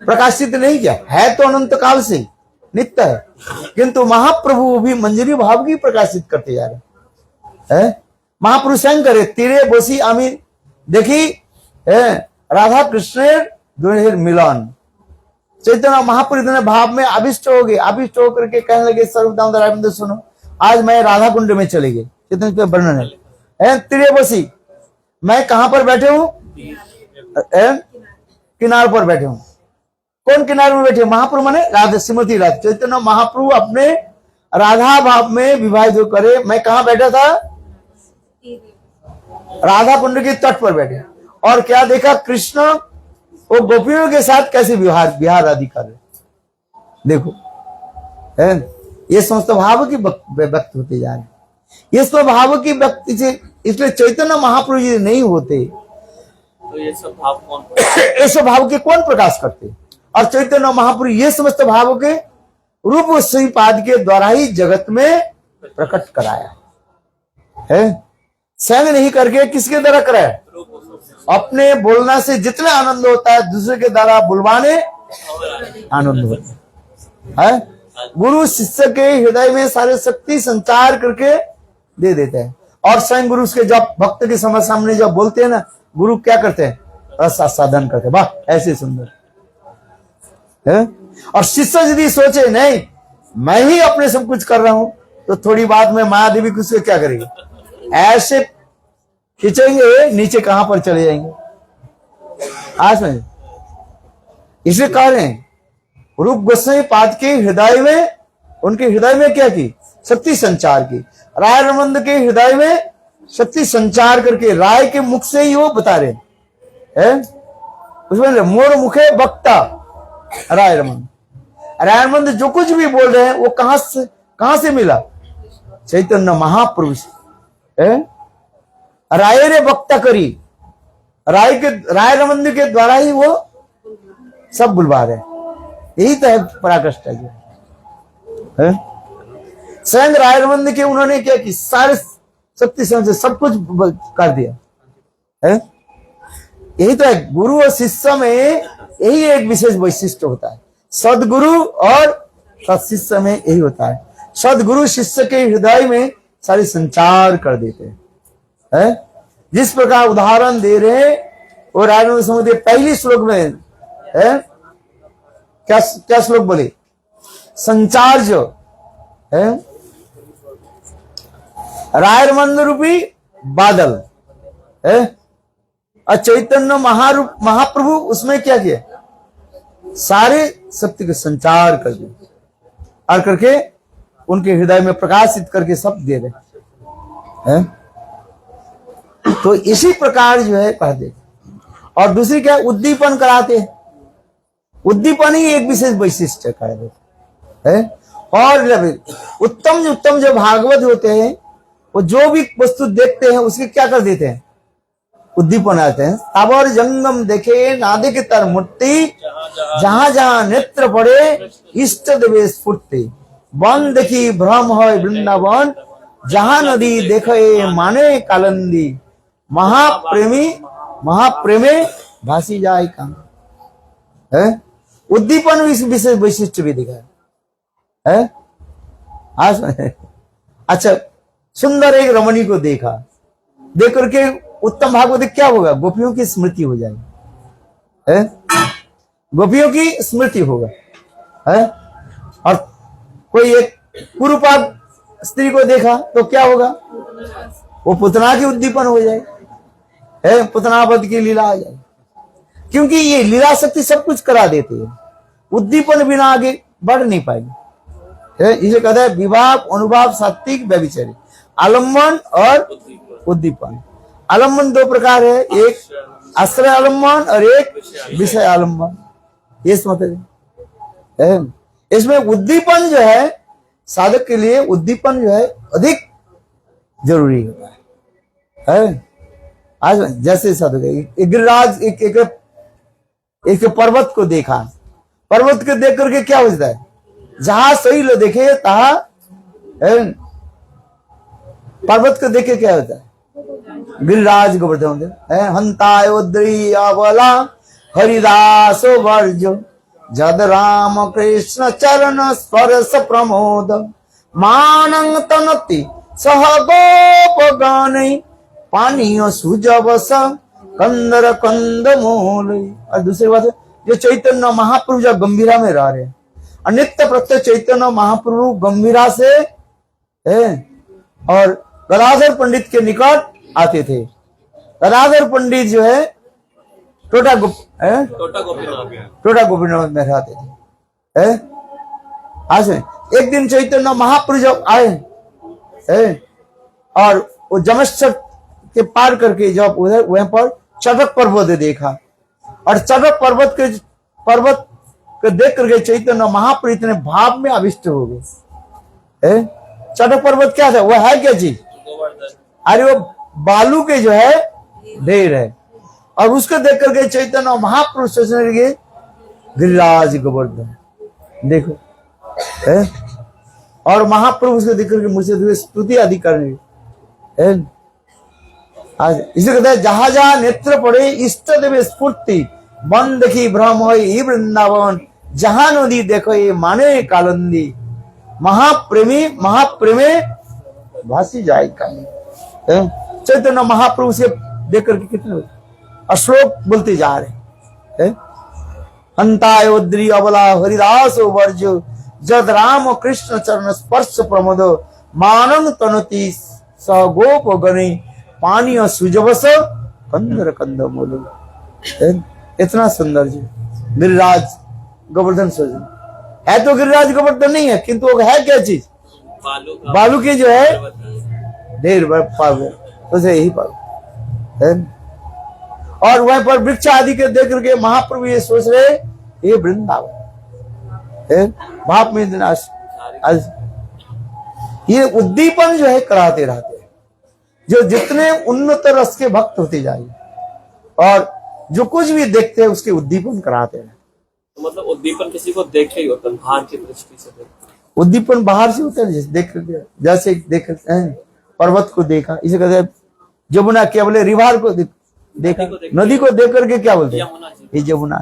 प्रकाशित नहीं किया है, तो अनंत काल से नित्य है, किंतु महाप्रभु भी मंजरी भाव की प्रकाशित करते जा रहे हैं। महाप्रभु स्वयं करे तीरे बसी आमी देखी राधा कृष्ण मिलन। चैतन्य महाप्रभु इतने भाव में आविष्ट हो गए, आविष्ट होकर के कहने लगे सर्वदामोदर अरविंद सुनो, आज मैं राधा कुंड में चले गए। चैतन्य वर्णन है तीरे बसी, मैं कहां पर बैठे हूं? किनार पर बैठे हूं। कौन किनारे में बैठे? महाप्रभु माने राधा श्रीमती राधा। चैतन्य महाप्रभु अपने राधा भाव में विवाहित करे, मैं कहां बैठा था? राधा कुंड के तट पर बैठे, और क्या देखा? कृष्ण वो गोपियों के साथ कैसे विहार आदि कर रहे। देखो ये समस्त भाव की व्यक्त होते जा रहे, ये स्वभाव की व्यक्ति से। इसलिए चैतन्य महाप्रभु जी नहीं होते तो ये सब भाव कौन ये सब भाव के कौन प्रकाश करते? और चैतन्य महाप्रभु ये समस्त भाव के रूप श्रीपाद के द्वारा ही जगत में प्रकट कराया है। संग नहीं करके किसके द्वारा कराए? अपने बोलना से जितना आनंद होता है दूसरे के द्वारा बुलवाने आनंद होता है। गुरु शिष्य के हृदय में सारे शक्ति संचार करके दे देते हैं। और स्वयं गुरु उसके जब भक्त के सामने जब बोलते हैं ना, गुरु क्या करते हैं? साधन करते हैं। वाह, ऐसे सुंदर है। और शिष्य यदि सोचे नहीं मैं ही अपने सब कुछ कर रहा हूं, तो थोड़ी बाद में माया देवी कुछ क्या करेगी? ऐसे खींचेंगे, नीचे कहां पर चले जाएंगे। आज में इसे कह रहे हैं रूप गोस्वामी पाद के हृदय में, उनके हृदय में क्या की? शक्ति संचार की। राय रमन के हृदय में शक्ति संचार करके राय के मुख से ही वो बता रहे हैं। उसमें मोर मुखे वक्ता राय रमन। राय रमन जो कुछ भी बोल रहे हैं वो कहां से मिला? चैतन्य महाप्रभु से। राय रे वक्ता करी, राय रमन के द्वारा ही वो सब बुलवा रहे हैं। यही तो है पराकाष्ठा जो है। स्वयं राय रमन के उन्होंने क्या की? सारे शक्ति से सब कुछ कर दिया है। यही तो है गुरु और शिष्य में, यही एक विशेष वैशिष्ट होता है। सदगुरु और सत्शिष्य में यही होता है। सदगुरु शिष्य के हृदय में सारे संचार कर देते हैं। जिस प्रकार उदाहरण दे रहे हैं वो राय समुद्र पहली श्लोक में है। क्या श्लोक बोले? संचार जो है राय रमन रूपी बादल है, और चैतन्य महाप्रभु उसमें क्या किया? सारे शक्ति के संचार कर दिया और करके उनके हृदय में प्रकाशित करके सब दे रहे हैं। तो इसी प्रकार जो है कह दे। और दूसरी क्या? उद्दीपन कराते हैं। उद्दीपन ही एक विशेष वैशिष्ट कर देते हैं। और उत्तम जो भागवत होते हैं वो जो भी वस्तु देखते हैं उसके क्या कर देते हैं? उद्दीपन आते हैं। तावर जंगम देखे ना देखे तर मूर्ति, जहां जहां नेत्र पड़े इष्ट देवे स्फूर्ति। वन देखी भ्रम है वृंदावन, जहां नदी देखे माने कालंदी। महाप्रेमे भासी जाए काम है। उद्दीपन विशेष वैशिष्ट भी दिखा है। अच्छा, सुंदर एक रमणी को देखा, देख करके उत्तम भागवत क्या होगा? गोपियों की स्मृति हो जाएगी। गोपियों की स्मृति होगा है। और कोई एक कुरूपाद स्त्री को देखा तो क्या होगा? वो पुतना की उद्दीपन हो जाए। पुतनावध की लीला आ जाए। क्योंकि ये लीला शक्ति सब कुछ करा देती है। उद्दीपन बिना आगे बढ़ नहीं पाएगी। इसे कहते हैं विवाह, अनुभाव, सात्विक, व्यभिचारी। आलम्बन और उद्दीपन। आलम्बन दो प्रकार है, एक आश्रय आलम्बन और एक विषय आलम्बन। ये समझते हैं। इसमें उद्दीपन जो है साधक के लिए, उद्दीपन जो है अधिक जरूरी होता है। आज जैसे साधक गिरिराज एक पर्वत को देखा, पर्वत को देख करके क्या हो जाता है? जहां सही लो देखे तहा पर्वत को देखे क्या होता है? गिरिराज गोवर्धन है। हंतायोद्री अवला हरिदास वर्जो, जद राम कृष्ण चरण स्पर्श प्रमोद। मानंग तनति सह गोप गान, पानीय सुजवस कंदर कंद मोल। और दूसरी बात है जो चैतन्य महाप्रभु जब गंभीरा में रह रहे हैं, नित्य प्रत्यय चैतन्य महाप्रभु गंभीरा से और गदाधर पंडित के निकट आते थे। गदाधर पंडित जो है टोटा गोपीनाथ में रहते थे। आज एक दिन चैतन्य महाप्रभु जब आए और वो जमश्चर के पार करके जब उधर वहां पर चटक पर्वत देखा, और चटक पर्वत को देख करके चैतन्य महाप्रभु इतने भाव में आविष्ट हो गए। चटक पर्वत क्या था? वो है क्या चीज? अरे वो बालू के जो है ढेर है। और उसको देख करके चैतन्य महाप्रभु सोचने लगे गिरिराज गोवर्धन देखो। और महाप्रभु उसको देख करके मुझसे स्तुति आदि करने लगे। आज इसे कहते हैं जहां जहां नेत्र पड़े इष्ट देव स्फूर्ति मन देखी भ्रम हो ये वृंदावन जहां नदी देखो ये माने कालंदी महाप्रेमी भासी जाए का चैतन्य महाप्रभु से देख करके कितने अश्लोक बोलते जा रहे हैं। अंतायोद्री अबला हरिदास वर्ज जद राम कृष्ण चरण स्पर्श प्रमोद मानंद तनति सह गोप गणे पानी सुजवस कंदर कंद मोलो। इतना सुंदर जी गिरिराज गोवर्धन सजन है तो गिरिराज गोवर्धन नहीं है किंतु वो है क्या चीज बालू की जो है ढेर पावे उसे यही पावे। और वहां पर वृक्ष आदि के देख करके महाप्रभु ये सोच रहे ये वृंदावन भाप में ये उद्दीपन जो है कराते रहते हैं जो जितने उन्नत रस के भक्त होते जाएंगे और जो कुछ भी देखते हैं उसके उद्दीपन कराते हैं। तो मतलब उद्दीपन किसी को देख के ही होता है बाहर की दृष्टि से उद्दीपन बाहर से होता है जैसे देख पर्वत को देखा इसे कहते हैं जमुना क्या बोले रिवार को देखा नदी को देख करके क्या बोलते हैं ये जमुना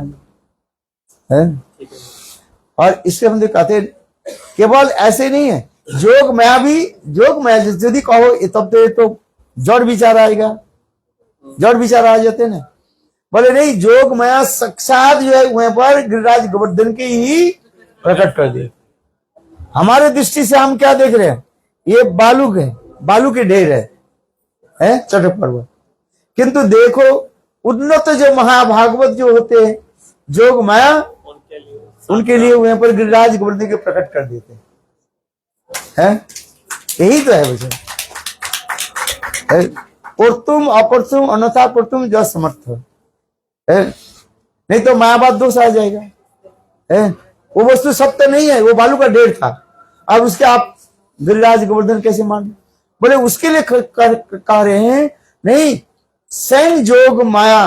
है। और इससे हम कहते हैं केवल ऐसे नहीं है जोग माया यदि कहो तब तो जड़ विचार आएगा जड़ विचार आ जाते ना बोले नहीं जोग माया साक्षात जो है वहां पर गिरिराज गोवर्धन के ही प्रकट कर दे। हमारे दृष्टि से हम क्या देख रहे हैं ये बालू के ढेर है चट पर्वत किंतु देखो उन्नत जो महाभागवत जो होते हैं जोग माया उनके लिए वहां पर गिरिराज गोवर्धन के प्रकट कर देते हैं। यही तो है वजह तुम अपर्तुम अन्यथा तुम जो समर्थ नहीं तो मायावाद दोष आ जाएगा। वो वस्तु सत्य नहीं है वो बालू का ढेर था अब उसके आप गिरिराज गोवर्धन कैसे मान बोले उसके लिए कह रहे हैं नहीं स्वयं जोग माया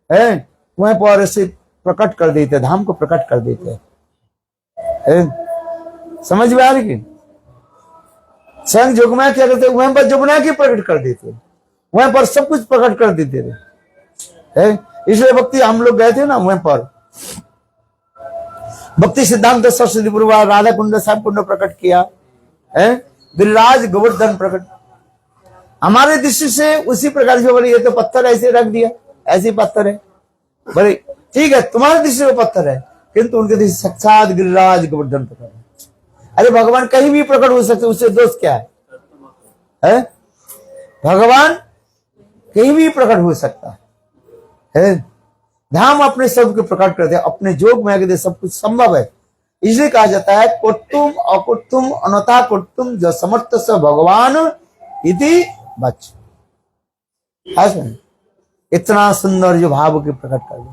है वहां पर ऐसे प्रकट कर देते धाम को प्रकट कर देते समझ में आ रही स्वयं जोग माया क्या करते वहां पर जमुना की प्रकट कर देते वहां पर सब कुछ प्रकट कर देते थे। इसलिए भक्ति हम लोग गए थे ना वहां पर भक्ति सिद्धांत सरस्वती पूर्वा राधा कुंड साहब कुंड प्रकट किया गिरिराज गोवर्धन प्रकट हमारे दृष्टि से उसी प्रकार से बोले ये तो पत्थर ऐसे रख दिया ऐसे पत्थर है बोले ठीक है तुम्हारे दृष्टि में पत्थर है किंतु उनके दृष्टि साक्षात गिरिराज गोवर्धन प्रकट है। अरे भगवान कहीं भी प्रकट हो सकते उससे दोष क्या है भगवान कहीं भी प्रकट हो सकता है धाम अपने सब को प्रकट करते हैं अपने जोग में आगे सब कुछ संभव है। इसलिए कहा जाता है कुटुम अकुटुम अनथा कुटुम जो समर्थ स भगवान इति बच। इतना सुंदर जो भाव के प्रकट कर दे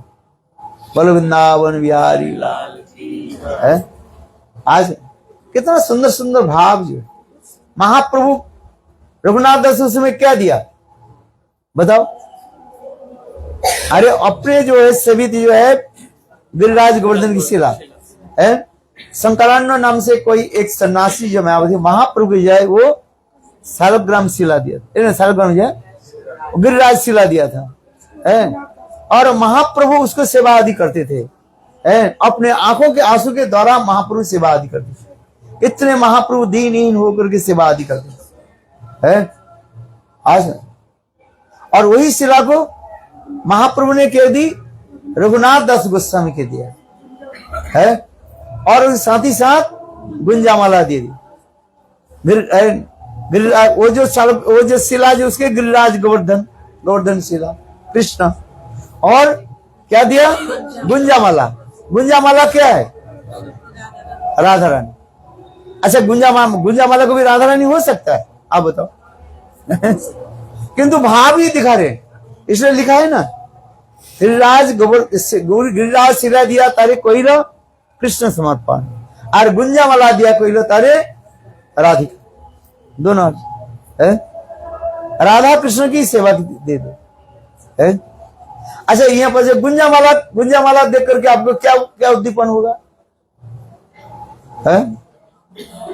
बोलो वृंदावन बिहारी लाल है। आज कितना सुंदर सुंदर भाव जो महाप्रभु रघुनाथ दास उसमें क्या दिया बताओ। अरे अपने जो है सेवित जो है गिरिराज गोवर्धन की शिला है शंकरान्न नाम से कोई एक सन्यासी जो मायावती महाप्रभु जो है वो सालग्राम शिला दिया सालग्राम जो है गिरिराज शिला दिया था और महाप्रभु उसको सेवा आदि करते थे अपने आंखों के आंसू के द्वारा महाप्रभु सेवा आदि करते थे। इतने महाप्रभु दीनहीन होकर के सेवा आदि करते थे आज और वही शिला को महाप्रभु ने कह दी रघुनाथ दास गोस्वामी के दिया है और साथ ही साथ गुंजामाला दे दी वो जो शिला जो उसके गिरिराज गोवर्धन शिला कृष्ण और क्या दिया गुंजामाला क्या है राधा रानी। अच्छा गुंजामाला को भी राधा रानी हो सकता है आप बताओ किंतु भाव ही दिखा रहे इसलिए लिखा है ना गिरिराज शिला दिया तारे कोइलो कृष्ण समर्पण और गुंजामाला दिया कोइलो तारे राधिका दोनों राधा कृष्ण की सेवा दे दो। अच्छा यहाँ पर जो गुंजामाला देख करके आपको क्या क्या उद्दीपन होगा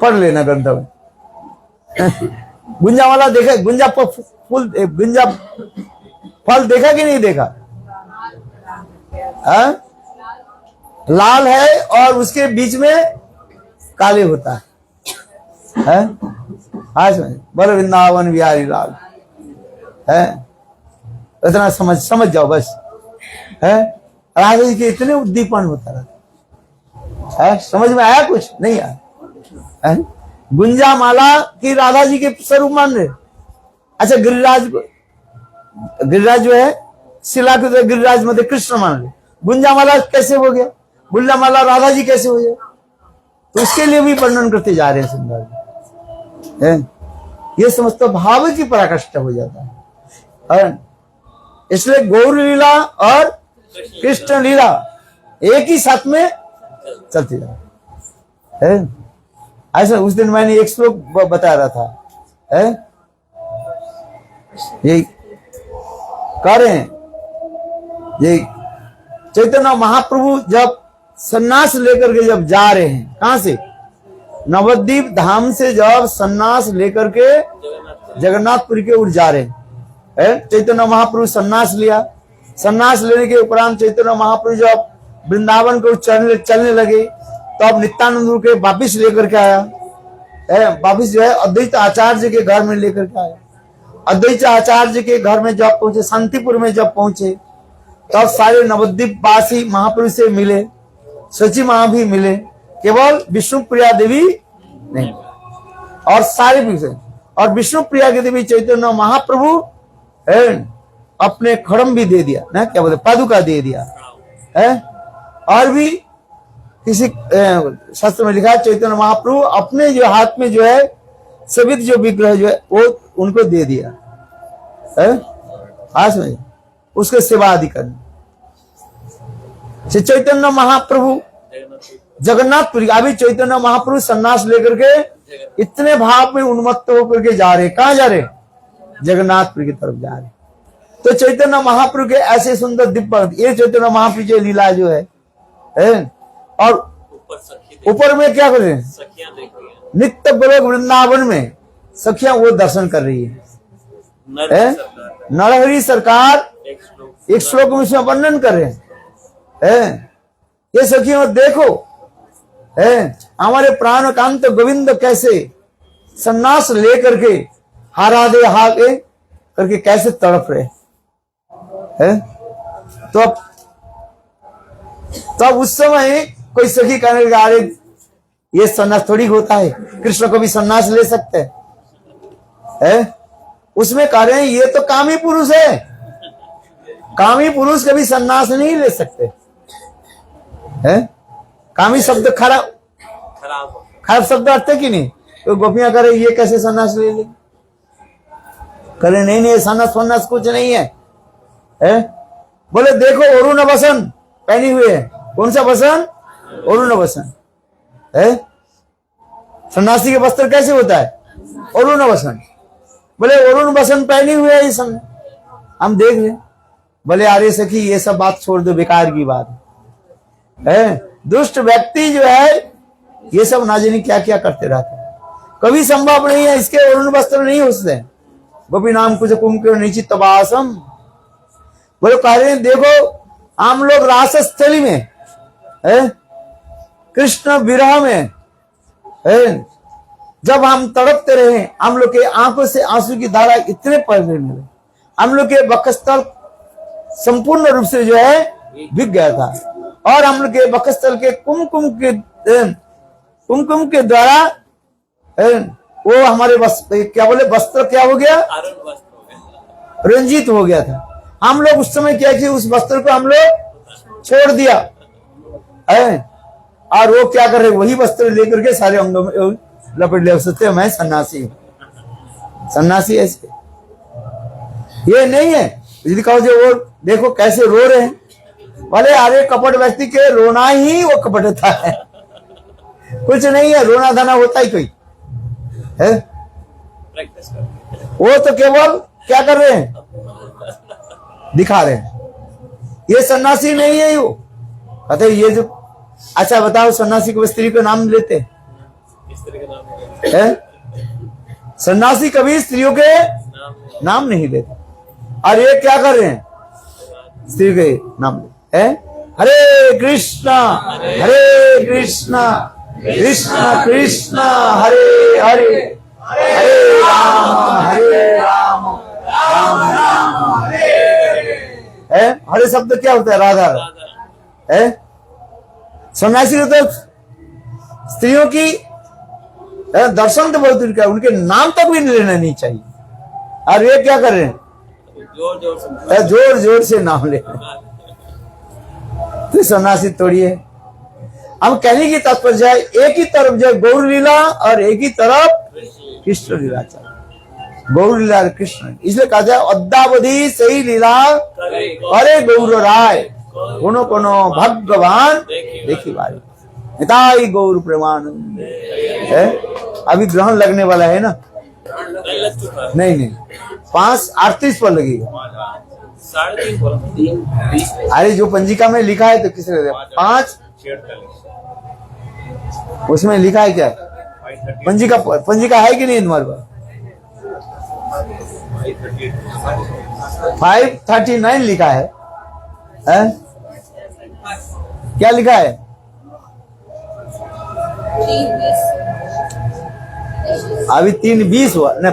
पढ़ लेना ग्रंथ में गुंजा वाला देखा, गुंजा फूल, गुंजा फल देखा कि नहीं देखा? हाँ? लाल है और उसके बीच में काले होता है। आज बोलो वृंदावन बिहारी लाल है। इतना समझ जाओ बस है। राधा जी के इतने उद्दीपन होता रहता है। समझ में आया? कुछ नहीं आया है? गुंजा माला की राधा जी के स्वरूप मान रहे। अच्छा, गिरिराज जो है शिला के गिरिराज मध्य कृष्ण मान रहे। गुंजा माला कैसे हो गया? गुंजा माला राधा जी कैसे हो गया? तो उसके लिए भी वर्णन करते जा रहे हैं सुंदर है। ये समस्त भाव की पराकाष्ठा हो जाता है। इसलिए गौर लीला और कृष्ण लीला एक ही साथ में चलती जाती है। ऐसा उस दिन मैंने एक श्लोक बता रहा था है? ये कह रहे हैं, ये चैतन्य महाप्रभु जब सन्यास लेकर के जब जा रहे हैं, कहां से? नवद्वीप धाम से जब सन्यास लेकर के जगन्नाथपुरी के ओर जा रहे हैं, चैतन्य महाप्रभु सन्यास लिया। सन्यास लेने के उपरांत चैतन्य महाप्रभु जब वृंदावन को चलने लगे तो अब नित्यानंद के वापिस लेकर के आया वापिस जो है अद्वैत आचार्य के घर में लेकर के आया। अद्वैत आचार्य के घर में जब पहुंचे, शांतिपुर में जब पहुंचे, तब सारे नवद्वीप वासी महाप्रभु से मिले, सची मां भी मिले, केवल विष्णु प्रिया देवी नहीं, और सारे भी। और विष्णु प्रिया की देवी चैतन्य महाप्रभु अपने खड़म भी दे दिया ना, क्या बोलते, पादुका दे दिया है। और भी किसी शास्त्र में लिखा है चैतन्य महाप्रभु अपने जो हाथ में जो है सवित जो विग्रह जो है वो उनको दे दिया है। आज में उसके सेवा आदि करने चैतन्य महाप्रभु जगन्नाथपुरी, अभी चैतन्य महाप्रभु सन्यास लेकर के इतने भाव में उन्मत्त होकर के जा रहे। कहां जा रहे? जगन्नाथपुरी की तरफ जा रहे। तो चैतन्य महाप्रभु के ऐसे सुंदर दिव्य, ये चैतन्य महाप्रभु की लीला जो है और ऊपर में क्या कर रहे हैं? नित्य गोलोक वृंदावन में सखियां वो दर्शन कर रही है। नरहरि सरकार एक श्लोक में उसमें वर्णन कर रहे हैं। ये सखियों देखो हमारे प्राण कांत गोविंद कैसे सन्यास लेकर के हारा दे हागे करके कैसे तड़प रहे हैं। तो तब उस समय कोई सखी कहने लगा, अरे ये सन्यास थोड़ी होता है, कृष्ण को भी सन्यास ले सकते हैं। उसमें कह रहे हैं ये तो कामी पुरुष है, कामी पुरुष कभी सन्यास नहीं ले सकते हैं। कामी शब्द खराब शब्द अर्थ है कि नहीं? तो गोपियां करे ये कैसे सन्यास ले ले? करे नहीं सन्यास कुछ नहीं है। बोले देखो अरुण बसन पहनी हुई है। कौन सा बसन? अरुण बसन है। सन्यासी के वस्त्र कैसे होता है? अरुण बसन। बोले अरुण बसन पहनी हुई है इस समय हम देख रहे। बोले अरे सखी ये सब बात छोड़ दो, बेकार की बात है। दुष्ट व्यक्ति जो है ये सब ना जाने क्या क्या करते रहते हैं। कभी संभव नहीं है, इसके अरुण वस्त्र नहीं उससे। गोपी नाम कुछ कुमकुम निश्चित तबासम। बोले कह रहे हैं देखो हम लोग रास स्थली में कृष्ण विरह में जब हम तड़पते रहे, हम लोग के आंखों से आंसू की धारा इतने पड़ने लगे, हम लोग के वक्षस्थल संपूर्ण रूप से जो है बिक गया था। और हम लोग के वक्षस्थल के कुमकुम के द्वारा वो हमारे क्या बोले वस्त्र क्या हो गया? रंजित हो गया था। हम लोग उस समय क्या किया, उस वस्त्र को हम लोग छोड़ दिया और वो क्या कर रहे, वही वस्त्र लेकर के सारे अंगों में लपेट ले सकते। मैं सन्यासी हूं, सन्यासी ऐसे ये नहीं है। यदि कहो जो वो देखो कैसे रो रहे हैं, बोले अरे कपट व्यक्ति के रोना ही वो कपटता है, कुछ नहीं है। रोना धना होता ही कोई है। वो तो केवल क्या कर रहे हैं, दिखा रहे हैं। ये सन्यासी नहीं है। वो कहते ये जो, अच्छा बताओ सन्यासी को स्त्री का नाम लेते हैं? सन्यासी कभी स्त्रियों के नाम नहीं लेते, और ये क्या कर रहे हैं, स्त्री के नाम है। हरे कृष्णा कृष्ण कृष्ण हरे हरे, हरे राम राम राम हरे है। हरे शब्द क्या होता है, राधा है। सन्यासी को तो स्त्रियों की दर्शन तो बहुत दूर का, उनके नाम तक भी लेना नहीं चाहिए, और ये क्या कर रहे हैं, जोर जोर से नाम ले। तो सन्यासी तोड़िए। हम कहने की तात्पर्य है, एक ही तरफ जो गौर लीला और एक ही तरफ कृष्ण लीला चल, गौर लीला कृष्ण, इसलिए कहा जाए अद्यावधि सही लीला अरे गौर राय, कोनो कोनो भगवान देखी बारी, निताई गौर प्रेमानंद है। अभी ग्रहण लगने वाला है ना, नहीं 5:38 पर लगेगा। 3:30 अरे जो पंजिका में लिखा है तो किसने 5 उसमें लिखा है क्या, पंजिका है कि नहीं तुम्हारे पास? 5:39 लिखा है, क्या लिखा है? 3:20 अभी 3:20 हुआ न,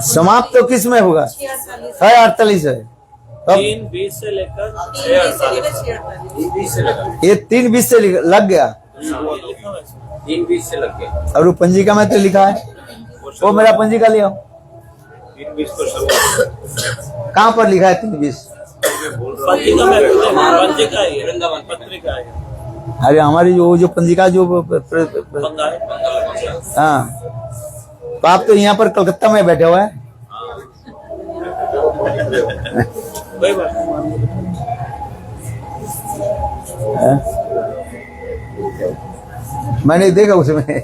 समाप्त तो किस में होगा? 48 है। 3:20 से लेकर 6:48 से लेकर ये 3:20 से लग गया, 3:20 से लग गया, और वो पंजिका में तो लिखा है, वो मेरा पंजिका ले आओ। 3:20 को शुरू कहाँ पर लिखा है 3:20? पत्रिका में, पत्रिका है, वृंदावन पत्रिका है। अरे हमारी जो पंजिका जो बंगाल हाँ, तो आप तो यहाँ पर कलकत्ता में बैठे हुए हैं। कोई बात मैंने देखा उसमें,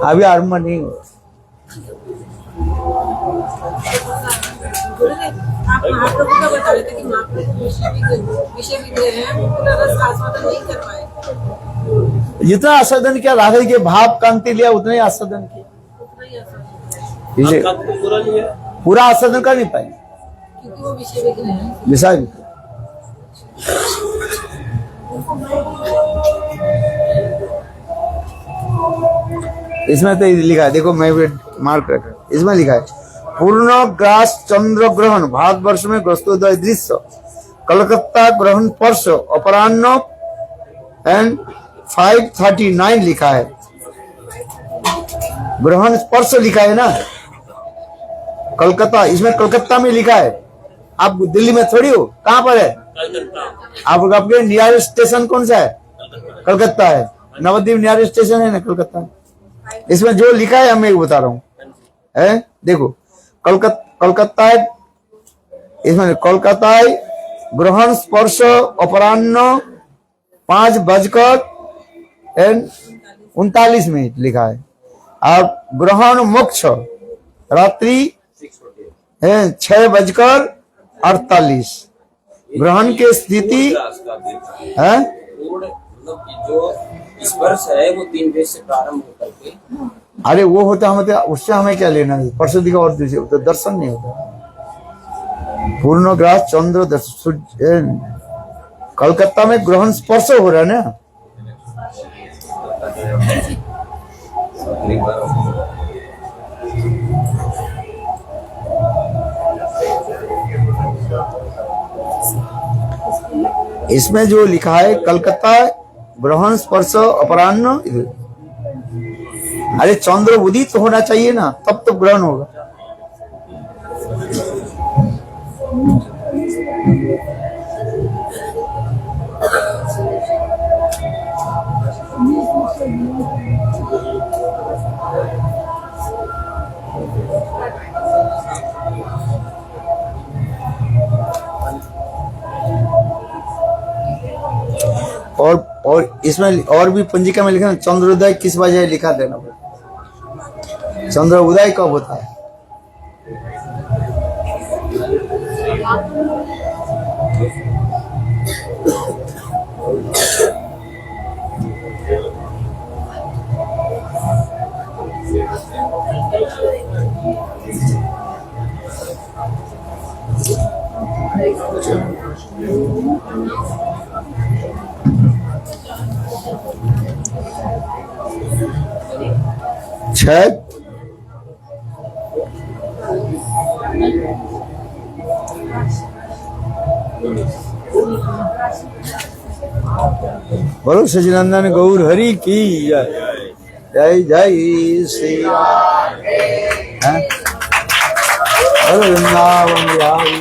अभी आरंभ नहीं हुआ। आप महाप्रभु का बता रहे थे कि महाप्रभु विषय विग्रह है, रस आस्वादन नहीं कर पाए। जितना आस्वादन किया राधा के भाव कांति लिया, उतना ही आस्वादन किया, पूरा लिया, पूरा आस्वादन कर नहीं पाए, क्योंकि वो विषय विग्रह है। विषय इसमें तो लिखा है, देखो मैं भी मार्क रखा, इसमें लिखा है पूर्ण ग्रास चंद्र ग्रहण भारतवर्ष में ग्रस्तोदय दृश्य कलकत्ता ग्रहण पर्श अपराह्न एंड 5:39 लिखा है, ग्रहण स्पर्श लिखा है ना कलकत्ता, इसमें कलकत्ता में लिखा है। आप दिल्ली में थोड़ी हो, कहाँ पर है आप? आपके नियरेस्ट स्टेशन कौन सा है? कलकत्ता है, नवद्वीप नियरेस्ट स्टेशन है ना कलकत्ता। इसमें जो लिखा है मैं बता रहा हूँ, है देखो कलकत्ता है, इसमें कोलकाता है ग्रहण स्पर्श अपराह्न 5:39 लिखा है, और ग्रहण मोक्ष रात्रि 6:48 ग्रहण की स्थिति है। जो स्पर्श है वो 3:20 से प्रारंभ होकर के, अरे वो होता हमें, उससे हमें क्या लेना है, परशुद्धि का और दूसरे तो दर्शन नहीं होता। पूर्णग्रास चंद्र दर्शन कलकत्ता में ग्रहण स्पर्श हो रहा है ना, इसमें जो लिखा है कलकत्ता ग्रहण स्पर्श अपराह्न, अरे चंद्र उदित तो होना चाहिए ना, तब तो ग्रहण होगा। और इसमें और भी पंजिका में लिखा चंद्रोदय किस वजह लिखा देना पड़ेगा। चंद्र उदय कब होता है? छठ बोलो सचिनंदन गौर हरि की जय। जय जय श्री राम। बोलो वृंदावन बिहारी।